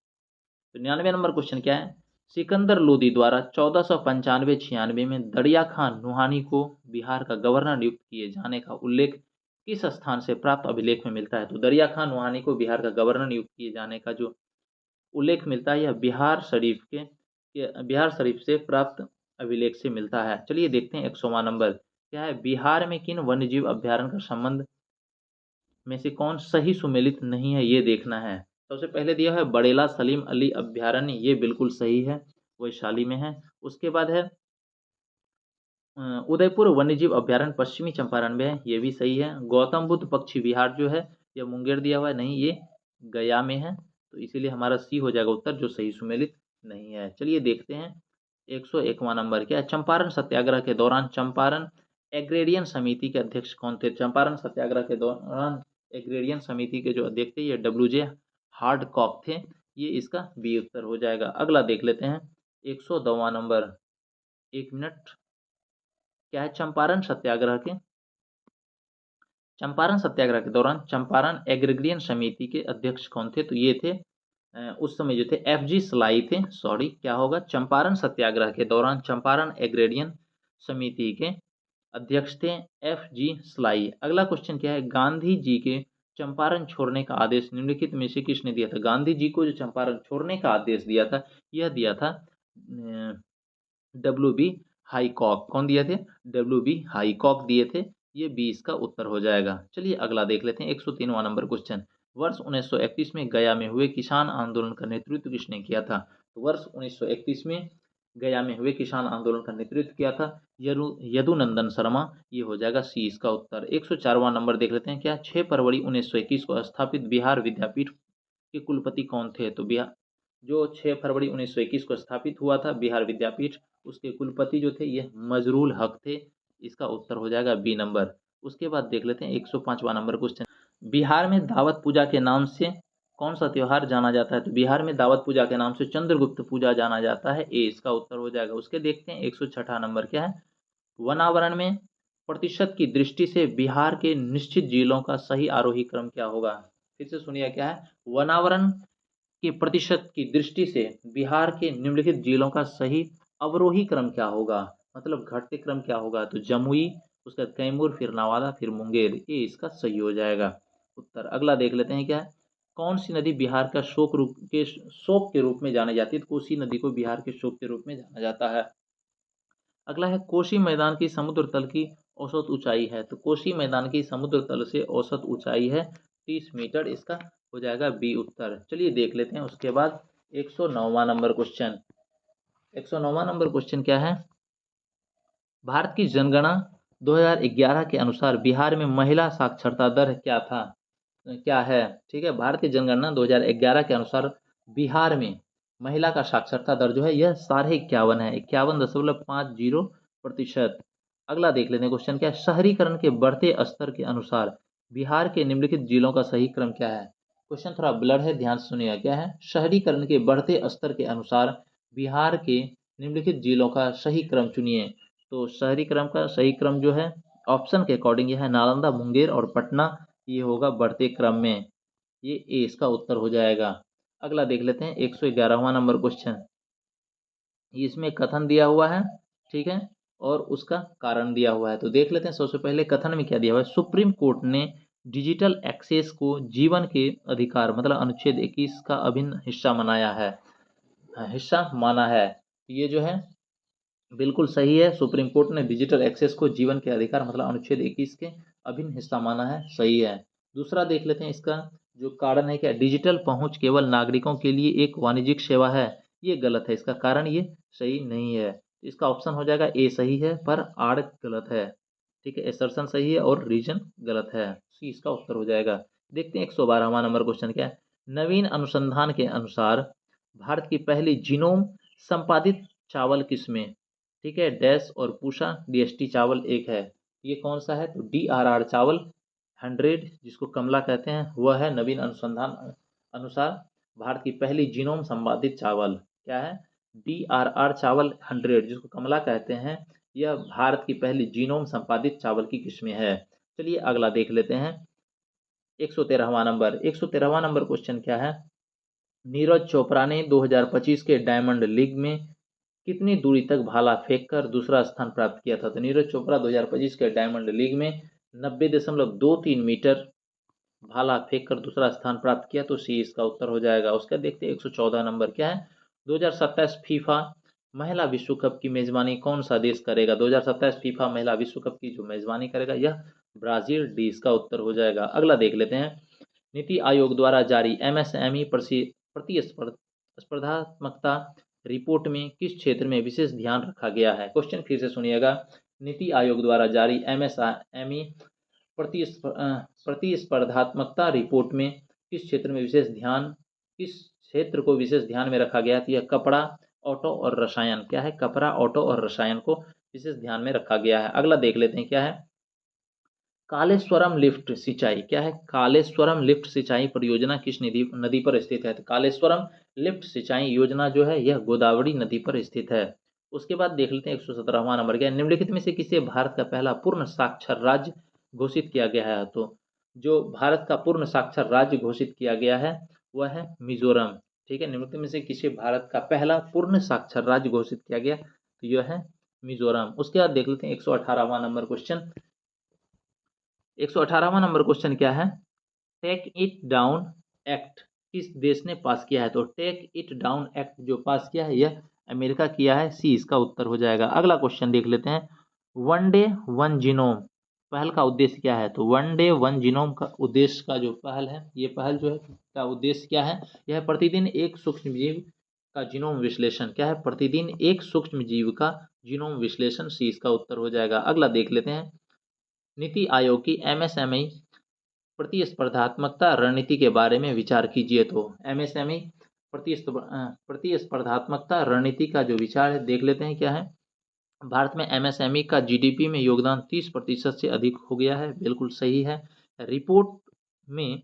तो 99 नंबर क्वेश्चन क्या है, सिकंदर लोदी द्वारा 1495-96 में दरिया खान नुहानी को बिहार का गवर्नर नियुक्त किए जाने का उल्लेख किस स्थान से प्राप्त अभिलेख में मिलता है? तो दरिया खान नुहानी को बिहार का गवर्नर नियुक्त किए जाने का जो उल्लेख मिलता है, यह बिहार शरीफ से प्राप्त अभिलेख से मिलता है। चलिए देखते हैं 100वां नंबर क्या है, बिहार में किन वन्यजीव अभ्यारण्य का संबंध में से कौन सही सुमेलित नहीं है, ये देखना है। सबसे पहले दिया है बड़ेला सलीम अली अभ्यारण्य, ये बिल्कुल सही है, वैशाली में है। उसके बाद है उदयपुर वन्यजीव अभ्यारण्य पश्चिमी चंपारण में है, ये भी सही है। गौतम बुद्ध पक्षी विहार जो है यह मुंगेर दिया हुआ है, नहीं ये गया में है, तो इसीलिए हमारा सी हो जाएगा उत्तर, जो सही सुमेलित नहीं है। चलिए देखते हैं 101वां नंबर क्या है, चंपारण सत्याग्रह के दौरान चंपारण एग्रेरियन समिति के अध्यक्ष कौन थे? चंपारण सत्याग्रह के दौरान एग्रेरियन समिति के जो अध्यक्ष थे ये WJ हार्डकॉक थे, ये इसका बी उत्तर हो जाएगा। अगला देख लेते हैं 102वां नंबर, एक मिनट क्या है, चंपारण सत्याग्रह के दौरान चंपारण एग्रेरियन समिति के अध्यक्ष कौन थे? तो ये थे उस समय जो थे FG सलाई थे, सॉरी क्या होगा, चंपारण सत्याग्रह के दौरान चंपारण एग्रेरियन समिति के अध्यक्ष थे FG सलाई। अगला क्वेश्चन क्या है, गांधी जी के चंपारण छोड़ने का आदेश निम्नलिखित में से किसने दिया था? गांधी जी को जो चंपारण छोड़ने का आदेश दिया था, यह दिया था WB हाईकॉक। कौन दिए थे? WB हाईकॉक दिए थे, ये बी इसका उत्तर हो जाएगा। चलिए अगला देख लेते हैं 103वां नंबर क्वेश्चन, वर्ष 1931 में गया में हुए किसान आंदोलन का नेतृत्व किसने किया था? तो वर्ष 1931 में गया में हुए किसान आंदोलन का नेतृत्व किया था यदुनंदन शर्मा, ये हो जाएगा सी इसका उत्तर। 104वां नंबर देख लेते हैं क्या, 6 फरवरी 1921 को स्थापित बिहार विद्यापीठ के कुलपति कौन थे? तो बिहार जो 6 फरवरी 1921 को स्थापित हुआ था बिहार विद्यापीठ, उसके कुलपति जो थे ये मजरूल हक थे, इसका उत्तर हो जाएगा बी नंबर। उसके बाद देख लेते हैं 105वां नंबर क्वेश्चन, बिहार में दावत पूजा के नाम से कौन सा त्योहार जाना जाता है? तो बिहार में दावत पूजा के नाम से चंद्रगुप्त पूजा जाना जाता है, ए इसका उत्तर हो जाएगा। उसके देखते हैं 106 नंबर क्या है, वनावरण में प्रतिशत की दृष्टि से बिहार के निश्चित जिलों का सही आरोही क्रम क्या होगा? फिर से सुनिए क्या है, वनावरण के प्रतिशत की दृष्टि से बिहार के निम्नलिखित जिलों का सही अवरोही क्रम क्या होगा, मतलब घटते क्रम क्या होगा? तो जमुई, उसका कैमूर, फिर नवादा, फिर मुंगेर, ये इसका सही हो जाएगा उत्तर। अगला देख लेते हैं क्या है, कौन सी नदी बिहार का शोक के रूप में जानी जाती है? तो कोसी नदी को बिहार के शोक के रूप में जाना जाता है। अगला है कोसी मैदान की समुद्र तल की औसत ऊंचाई है? तो कोसी मैदान की समुद्र तल से औसत ऊंचाई है 30 मीटर, इसका हो जाएगा बी उत्तर। चलिए देख लेते हैं उसके बाद 109वां नंबर क्वेश्चन। 109वां नंबर क्वेश्चन क्या है, भारत की जनगणना 2011 के अनुसार बिहार में महिला साक्षरता दर क्या है? ठीक है, भारत की जनगणना 2011 के अनुसार बिहार में महिला का साक्षरता दर जो है यह 51.5 है, 51.50%। अगला देख लेते हैं क्वेश्चन क्या है, शहरीकरण के बढ़ते स्तर के अनुसार बिहार के निम्नलिखित जिलों का सही क्रम क्या है? क्वेश्चन थोड़ा ब्लर है, ध्यान से सुनिएगा क्या है, शहरीकरण के बढ़ते स्तर के अनुसार बिहार के निम्नलिखित जिलों का सही क्रम चुनिए। तो शहरी क्रम का सही क्रम जो है ऑप्शन के अकॉर्डिंग यह है नालंदा, मुंगेर और पटना, ये होगा बढ़ते क्रम में, ये ए इसका उत्तर हो जाएगा। अगला देख लेते हैं 111वां नंबर क्वेश्चन, इसमें कथन दिया हुआ है, ठीक है, और उसका कारण दिया हुआ है। तो देख लेते हैं सबसे पहले कथन में क्या दिया हुआ है, सुप्रीम कोर्ट ने डिजिटल एक्सेस को जीवन के अधिकार मतलब अनुच्छेद 21 का अभिन्न हिस्सा माना है। ये जो है बिल्कुल सही है, सुप्रीम कोर्ट ने डिजिटल एक्सेस को जीवन के अधिकार मतलब अनुच्छेद 21 के अभिन्न हिस्सा माना है, सही है। दूसरा देख लेते हैं इसका जो कारण है क्या, डिजिटल पहुंच केवल नागरिकों के लिए एक वाणिज्यिक सेवा है, ये गलत है, इसका कारण ये सही नहीं है। इसका ऑप्शन हो जाएगा ए सही है पर आड़ गलत है, ठीक है, एसर्शन सही है और रीजन गलत है, सी इसका उत्तर हो जाएगा। देखते हैं 112वां नंबर क्वेश्चन क्या है, नवीन अनुसंधान के अनुसार भारत की पहली जीनोम संपादित चावल किसमें? ठीक है, डैश और पूषा डीएसटी चावल एक है। ये कौन सा है? तो DRR चावल 100 जिसको कमला कहते हैं वह है नवीन अनुसंधान अनुसार भारत की पहली जीनोम संपादित चावल। क्या है? DRR चावल 100 जिसको कमला कहते हैं, यह भारत की पहली जीनोम संपादित चावल की किस्में है। चलिए अगला देख लेते हैं। 113वां नंबर क्वेश्चन क्या है? नीरज चोपड़ा ने 2025 के डायमंड लीग में कितनी दूरी तक भाला फेंककर दूसरा स्थान प्राप्त किया था? तो नीरज चोपड़ा 2025 के डायमंड लीग में 90.23 मीटर भाला फेंककर दूसरा स्थान प्राप्त किया, तो सी इसका उत्तर हो जाएगा। उसका देखते हैं 114 नंबर क्या है? 2027 फीफा महिला विश्व कप की मेजबानी कौन सा देश करेगा? 2027 फीफा महिला विश्व कप की जो मेजबानी करेगा यह ब्राजील, डी इसका उत्तर हो जाएगा। अगला देख लेते हैं। नीति आयोग द्वारा जारी MSME प्रतिस्पर्धात्मकता रिपोर्ट में किस क्षेत्र में विशेष ध्यान रखा गया है? क्वेश्चन फिर से सुनिएगा। नीति आयोग द्वारा जारी MSME प्रतिस्पर्धात्मकता रिपोर्ट में किस क्षेत्र में विशेष ध्यान, किस क्षेत्र को विशेष ध्यान में रखा गया? तो यह कपड़ा, ऑटो और रसायन। क्या है? कपड़ा, ऑटो और रसायन को विशेष ध्यान में रखा गया है। अगला देख लेते हैं क्या है? कालेश्वरम लिफ्ट सिंचाई। क्या है? कालेश्वरम लिफ्ट सिंचाई परियोजना किस नदी पर स्थित है? तो कालेश्वरम लिफ्ट सिंचाई योजना जो है यह गोदावरी नदी पर स्थित है। उसके बाद देख लेते हैं 117वां नंबर क्या है? निम्नलिखित में से किसे भारत का पहला पूर्ण साक्षर राज्य घोषित किया गया है? तो जो भारत का पूर्ण साक्षर राज्य घोषित किया गया है वह है मिजोरम। ठीक है, निम्नलिखित में से किसे भारत का पहला पूर्ण साक्षर राज्य घोषित किया गया? तो यह है मिजोरम। उसके बाद देख लेते हैं 118वां नंबर क्वेश्चन। 118वां नंबर क्वेश्चन क्या है? टेक इट डाउन एक्ट किस देश ने पास किया है? तो टेक इट डाउन एक्ट जो पास किया है यह अमेरिका किया है, सी इसका उत्तर हो जाएगा। अगला क्वेश्चन देख लेते हैं। वन डे वन जीनोम पहल का उद्देश्य क्या है? तो वन डे वन जीनोम का उद्देश्य का जो पहल है, ये पहल जो है का उद्देश्य क्या है? यह प्रतिदिन एक सूक्ष्म जीव का जीनोम विश्लेषण। क्या है? प्रतिदिन एक सूक्ष्म जीव का जीनोम विश्लेषण, सी इसका उत्तर हो जाएगा। अगला देख लेते हैं। नीति आयोग की MSME प्रतिस्पर्धात्मकता रणनीति के बारे में विचार कीजिए। तो MSME प्रतिस्पर्धात्मकता रणनीति का जो विचार है देख लेते हैं क्या है? भारत में MSME का GDP में योगदान 30% से अधिक हो गया है, बिल्कुल सही है। रिपोर्ट में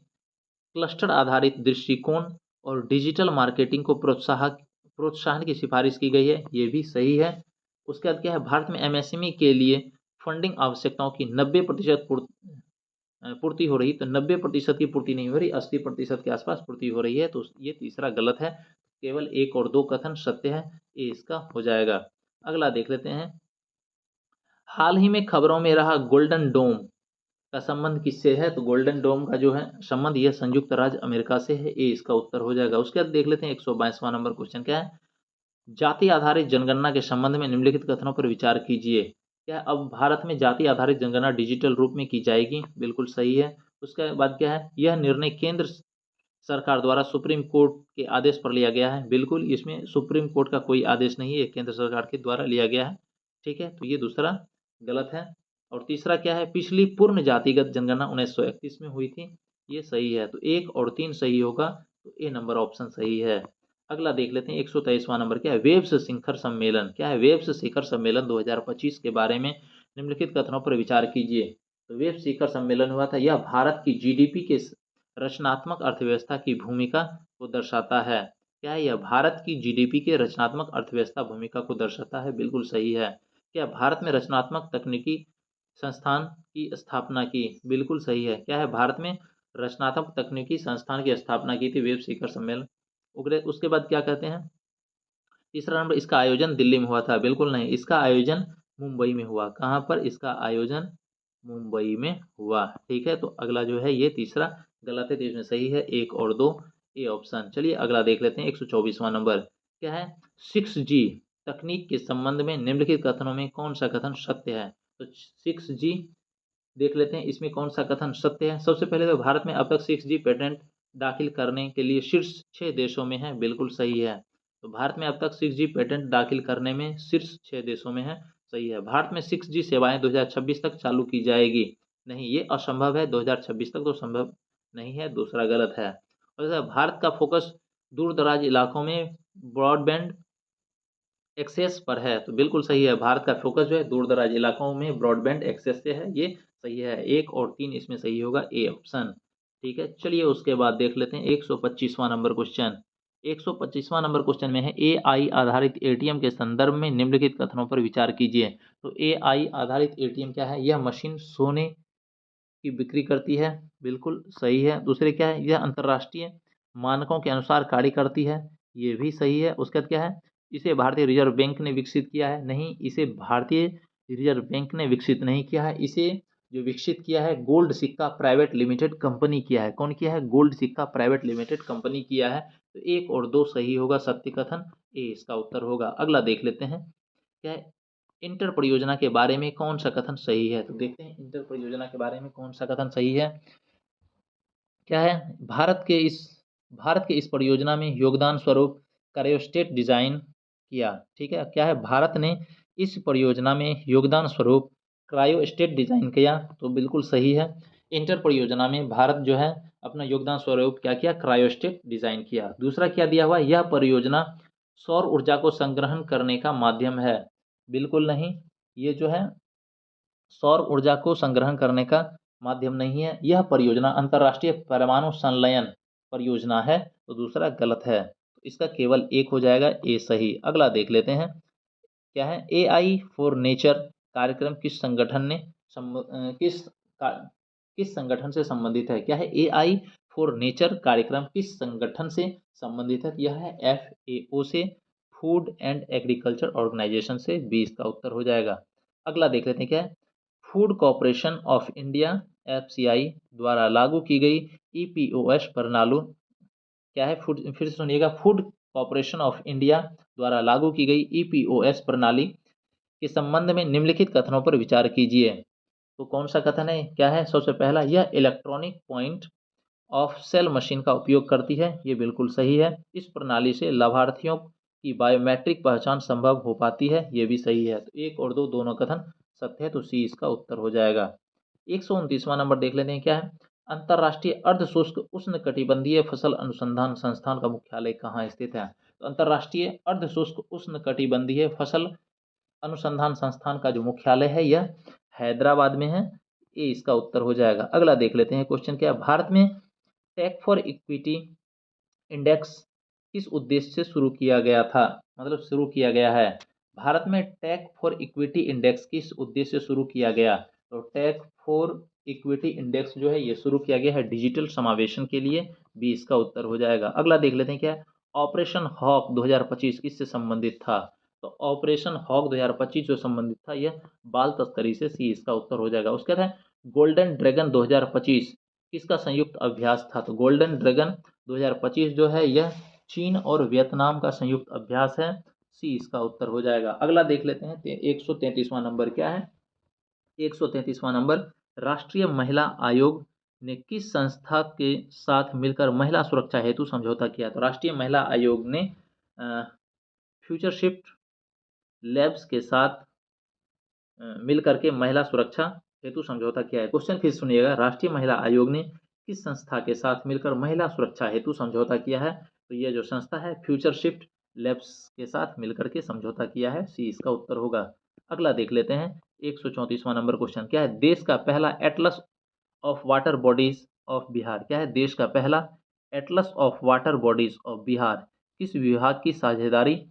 क्लस्टर आधारित दृष्टिकोण और डिजिटल मार्केटिंग को प्रोत्साहन की सिफारिश की गई है, ये भी सही है। उसके बाद क्या है? भारत में MSME के लिए फंडिंग आवश्यकताओं की 90% पूर्ति हो रही, तो 90% की पूर्ति नहीं हो रही, 80% के आसपास पूर्ति हो रही है, तो ये तीसरा गलत है। केवल 1 और 2 कथन सत्य है, ये इसका हो जाएगा। अगला देख लेते हैं। हाल ही में खबरों में रहा गोल्डन डोम का संबंध किससे है? तो गोल्डन डोम का जो है संबंध यह संयुक्त राज्य अमेरिका से है, ये इसका उत्तर हो जाएगा। उसके बाद देख लेते हैं 122वां नंबर क्वेश्चन क्या है? जाति आधारित जनगणना के संबंध में निम्नलिखित कथनों पर विचार कीजिए। क्या अब भारत में जाति आधारित जनगणना डिजिटल रूप में की जाएगी? बिल्कुल सही है। उसके बाद क्या है? यह निर्णय केंद्र सरकार द्वारा सुप्रीम कोर्ट के आदेश पर लिया गया है। बिल्कुल, इसमें सुप्रीम कोर्ट का कोई आदेश नहीं है, केंद्र सरकार के द्वारा लिया गया है। ठीक है, तो ये दूसरा गलत है। और तीसरा क्या है? पिछली पूर्ण जातिगत जनगणना 1931 में हुई थी, ये सही है। तो 1 और 3 सही होगा, तो ए नंबर ऑप्शन सही है। अगला देख लेते हैं 123वां नंबर क्या है? वेब्स शिखर सम्मेलन। क्या है? वेब्स शिखर सम्मेलन 2025 के बारे में निम्नलिखित कथनों पर विचार कीजिए। तो वेब्स शिखर सम्मेलन हुआ था, यह भारत की GDP के रचनात्मक अर्थव्यवस्था की भूमिका को दर्शाता है। क्या है? यह भारत की GDP के रचनात्मक अर्थव्यवस्था भूमिका को दर्शाता है, बिल्कुल सही है। क्या भारत में रचनात्मक तकनीकी संस्थान की स्थापना की? बिल्कुल सही है। क्या है? भारत में रचनात्मक तकनीकी संस्थान की स्थापना की थी वेब शिखर सम्मेलन। उसके बाद क्या कहते हैं? तीसरा नंबर, इसका आयोजन दिल्ली में हुआ था। बिल्कुल नहीं, इसका आयोजन मुंबई में हुआ। कहाँ पर? इसका आयोजन मुंबई में हुआ। ठीक है, तो अगला जो है ये तीसरा गलत है, तो इसमें सही है 1 और 2, ए ऑप्शन। चलिए अगला देख लेते हैं 124वां नंबर क्या है? 6G तकनीक के संबंध में निम्नलिखित कथनों में कौन सा कथन सत्य है? तो 6G देख लेते हैं, इसमें कौन सा कथन सत्य है। सबसे पहले तो भारत में अब तक 6G पेटेंट दाखिल करने के लिए शीर्ष 6 देशों में है, बिल्कुल सही है। तो भारत में अब तक 6G पेटेंट दाखिल करने में शीर्ष 6 देशों में है, सही है। भारत में 6G सेवाएं 2026 तक चालू की जाएगी, नहीं, ये असंभव है, 2026 तक तो संभव नहीं है, दूसरा गलत है। और जैसा भारत का फोकस दूर दराज इलाकों में ब्रॉडबैंड एक्सेस पर है, तो बिल्कुल सही है। भारत का फोकस जो है दूर दराज इलाकों में ब्रॉडबैंड एक्सेस से है, ये सही है। 1 और 3 इसमें सही होगा, ए ऑप्शन। ठीक है, चलिए उसके बाद देख लेते हैं 125वां नंबर क्वेश्चन। 125वां नंबर क्वेश्चन में है एआई आधारित एटीएम के संदर्भ में निम्नलिखित कथनों पर विचार कीजिए। तो एआई आधारित एटीएम क्या है? यह मशीन सोने की बिक्री करती है, बिल्कुल सही है। दूसरे क्या है? यह अंतर्राष्ट्रीय मानकों के अनुसार कार्य करती है, ये भी सही है। उसके बाद क्या है? इसे भारतीय रिजर्व बैंक ने विकसित किया है, नहीं, इसे भारतीय रिजर्व बैंक ने विकसित नहीं किया है। इसे जो विकसित किया है गोल्ड सिक्का प्राइवेट लिमिटेड कंपनी किया है। कौन किया है? गोल्ड सिक्का प्राइवेट लिमिटेड कंपनी किया है। तो 1 और 2 सही होगा, सत्य कथन ए इसका उत्तर होगा। अगला देख लेते हैं क्या है? इंटर परियोजना के बारे में कौन सा कथन सही है? तो देखते हैं इंटर परियोजना के बारे में कौन सा कथन सही है। क्या है? भारत के इस परियोजना में योगदान स्वरूप क्रायोस्टेट डिजाइन किया। ठीक है, क्या है? भारत ने इस परियोजना में योगदान स्वरूप क्रायोस्टेट डिजाइन किया, तो बिल्कुल सही है। इंटर परियोजना में भारत जो है अपना योगदान स्वरूप क्या किया? क्रायोस्टेट डिजाइन किया। दूसरा क्या दिया हुआ? यह परियोजना सौर ऊर्जा को संग्रहण करने का माध्यम है, बिल्कुल नहीं। ये जो है सौर ऊर्जा को संग्रहण करने का माध्यम नहीं है। यह परियोजना अंतर्राष्ट्रीय परमाणु संलयन परियोजना है, तो दूसरा गलत है। तो इसका केवल एक हो जाएगा, ए सही। अगला देख लेते हैं क्या है? एआई फॉर नेचर कार्यक्रम किस संगठन ने किस संगठन से संबंधित है? क्या है? एआई फॉर नेचर कार्यक्रम किस संगठन से संबंधित है? यह है FAO से, फूड एंड एग्रीकल्चर ऑर्गेनाइजेशन से। बी इसका उत्तर हो जाएगा। अगला देख लेते हैं क्या है? Food corporation of India FCI द्वारा लागू की गई EPOS प्रणाली क्या है? फूड, फिर से सुनिएगा, फूड कॉरपोरेशन ऑफ इंडिया द्वारा लागू की गई EPOS प्रणाली के संबंध में निम्नलिखित कथनों पर विचार कीजिए। तो कौन सा कथन है? क्या है? सबसे पहला, यह electronic point of sale machine का उपयोग करती है, ये बिल्कुल सही है। इस प्रणाली से लाभार्थियों की बायोमेट्रिक पहचान संभव हो पाती है, ये भी सही है। तो 1 और 2 दोनों कथन सत्य है, तो सी इसका उत्तर हो जाएगा। 129वां नंबर देख लेते हैं क्या है? अंतर्राष्ट्रीय अर्ध शुष्क उष्ण कटिबंधीय फसल अनुसंधान संस्थान का मुख्यालय कहाँ स्थित है? तो अंतर्राष्ट्रीय अर्ध शुष्क उष्ण कटिबंधीय फसल अनुसंधान संस्थान का जो मुख्यालय है यह हैदराबाद में है, ये इसका उत्तर हो जाएगा। अगला देख लेते हैं क्वेश्चन क्या है? भारत में टेक फॉर इक्विटी इंडेक्स किस उद्देश्य से शुरू किया गया था? मतलब शुरू किया गया है। भारत में टेक फॉर इक्विटी इंडेक्स किस उद्देश्य से शुरू किया गया? तो टेक फॉर इक्विटी इंडेक्स जो है ये शुरू किया गया है डिजिटल समावेशन के लिए, भी इसका उत्तर हो जाएगा। अगला देख लेते हैं क्या है? ऑपरेशन हॉक 2025 किससे संबंधित था? तो ऑपरेशन हॉक 2025 जो संबंधित था यह बाल तस्करी से, सी इसका उत्तर हो जाएगा। उसके बाद है गोल्डन ड्रैगन 2025 किसका संयुक्त अभ्यास था? तो गोल्डन ड्रैगन 2025 जो है यह चीन और वियतनाम का संयुक्त अभ्यास है, सी इसका उत्तर हो जाएगा। अगला देख लेते हैं 133वां नंबर क्या है? 133वां नंबर, राष्ट्रीय महिला आयोग ने किस संस्था के साथ मिलकर महिला सुरक्षा हेतु समझौता किया? तो राष्ट्रीय महिला आयोग ने फ्यूचरशिप लैब्स के साथ मिल करके महिला सुरक्षा हेतु समझौता किया है। क्वेश्चन फिर सुनिएगा, राष्ट्रीय महिला आयोग ने किस संस्था के साथ मिलकर महिला सुरक्षा हेतु समझौता किया है? तो यह जो संस्था है फ्यूचर शिफ्ट लैब्स के साथ मिलकर के समझौता किया है, सी इसका उत्तर होगा। अगला देख लेते हैं 134वां नंबर क्वेश्चन क्या है? देश का पहला Atlas of water bodies of Bihar क्या है? देश का पहला Atlas of water bodies of Bihar किस विभाग की साझेदारी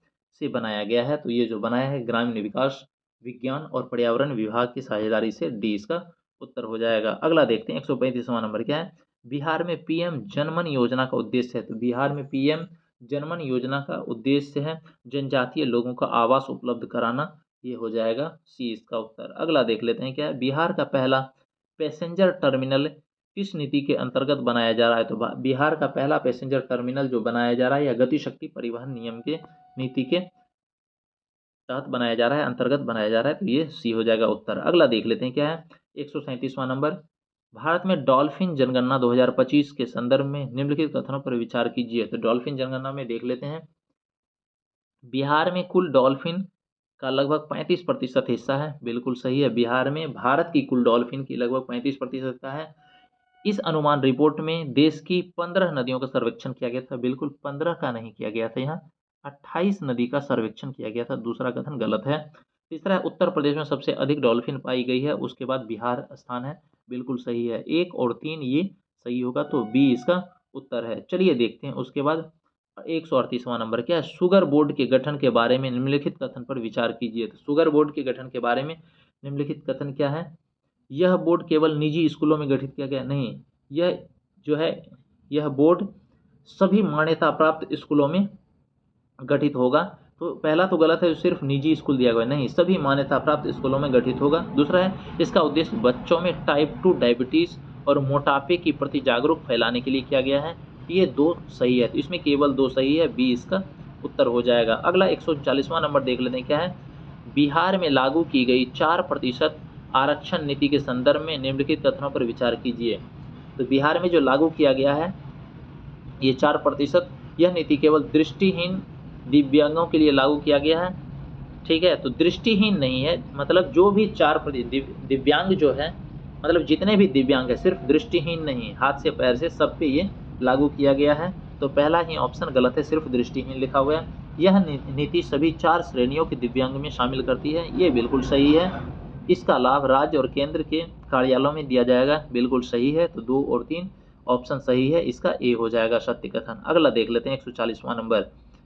से बनाया गया है? तो ये जो बनाया है ग्रामीण विकास विज्ञान और पर्यावरण विभाग की साझेदारी से, डी इसका उत्तर हो जाएगा। अगला देखते हैं 135वां नंबर क्या है? बिहार में पीएम जनमन योजना का उद्देश्य है। तो बिहार में पीएम जनमन योजना का उद्देश्य है जनजातीय लोगों का आवास उपलब्ध कराना, ये हो जाएगा सी इसका उत्तर। अगला देख लेते हैं क्या है? बिहार का पहला पैसेंजर टर्मिनल किस नीति के अंतर्गत बनाया जा रहा है? तो बिहार का पहला पैसेंजर टर्मिनल जो बनाया जा रहा है या गति शक्ति परिवहन नियम के नीति के तहत बनाया जा रहा है, अंतर्गत बनाया जा रहा है, तो ये सी हो जाएगा उत्तर। अगला देख लेते हैं क्या है? 137वां नंबर, भारत में डॉल्फिन जनगणना 2025 के संदर्भ में निम्नलिखित कथनों पर विचार कीजिए। तो डॉल्फिन जनगणना में देख लेते हैं, बिहार में कुल डॉल्फिन का लगभग 35% हिस्सा है, बिल्कुल सही है। बिहार में भारत की कुल डॉल्फिन की लगभग 35% का है। इस अनुमान रिपोर्ट में देश की 15 नदियों का सर्वेक्षण किया गया था। बिल्कुल 15 का नहीं किया गया था, यहाँ 28 नदी का सर्वेक्षण किया गया था। दूसरा कथन गलत है। तीसरा है उत्तर प्रदेश में सबसे अधिक डॉल्फिन पाई गई है, उसके बाद बिहार स्थान है। बिल्कुल सही है, 1 और 3 ये सही होगा, तो बी इसका उत्तर है। चलिए देखते हैं उसके बाद 138वां नंबर क्या है, शुगर बोर्ड के गठन के बारे में निम्नलिखित कथन पर विचार कीजिए। तो शुगर बोर्ड के गठन के बारे में निम्नलिखित कथन क्या है, यह बोर्ड केवल निजी स्कूलों में गठित किया गया, नहीं, यह जो है यह बोर्ड सभी मान्यता प्राप्त स्कूलों में गठित होगा। तो पहला तो गलत है, सिर्फ निजी स्कूल दिया गया है, नहीं, सभी मान्यता प्राप्त स्कूलों में गठित होगा। दूसरा है इसका उद्देश्य बच्चों में टाइप 2 डायबिटीज़ और मोटापे के प्रति जागरूक फैलाने के लिए किया गया है। ये 2 सही है, तो इसमें केवल 2 सही है, बी इसका उत्तर हो जाएगा। अगला 140वां नंबर देख लेते हैं क्या है, बिहार में लागू की गई 4% आरक्षण नीति के संदर्भ में निम्नलिखित कथनों पर विचार कीजिए। तो बिहार में जो लागू किया गया है ये 4%, यह नीति केवल दृष्टिहीन दिव्यांगों के लिए लागू किया गया है। ठीक है, तो दृष्टिहीन नहीं है, मतलब जो भी 4% दिव्यांग जो है, मतलब जितने भी दिव्यांग है, सिर्फ दृष्टिहीन नहीं, हाथ से पैर से सब पे ये लागू किया गया है। तो पहला ही ऑप्शन गलत है, सिर्फ दृष्टिहीन लिखा हुआ है। यह नीति सभी 4 श्रेणियों के दिव्यांग में शामिल करती है, ये बिल्कुल सही है। इसका लाभ राज्य और केंद्र के कार्यालयों में दिया जाएगा, बिल्कुल सही है। तो 2 और 3 ऑप्शन सही है, इसका ए हो जाएगा सत्य कथन। अगला देख लेते हैं 140वां नंबर।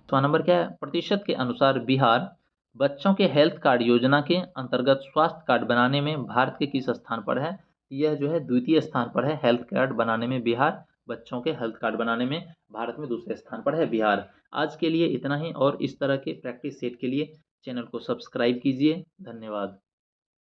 तो नंबर क्या है, प्रतिशत के अनुसार बिहार बच्चों के हेल्थ कार्ड योजना के अंतर्गत स्वास्थ्य कार्ड बनाने में भारत के किस स्थान पर है। यह जो है द्वितीय स्थान पर है, हेल्थ कार्ड बनाने में बिहार, बच्चों के हेल्थ कार्ड बनाने में भारत में दूसरे स्थान पर है बिहार। आज के लिए इतना ही, और इस तरह के प्रैक्टिस सेट के लिए चैनल को सब्सक्राइब कीजिए। धन्यवाद।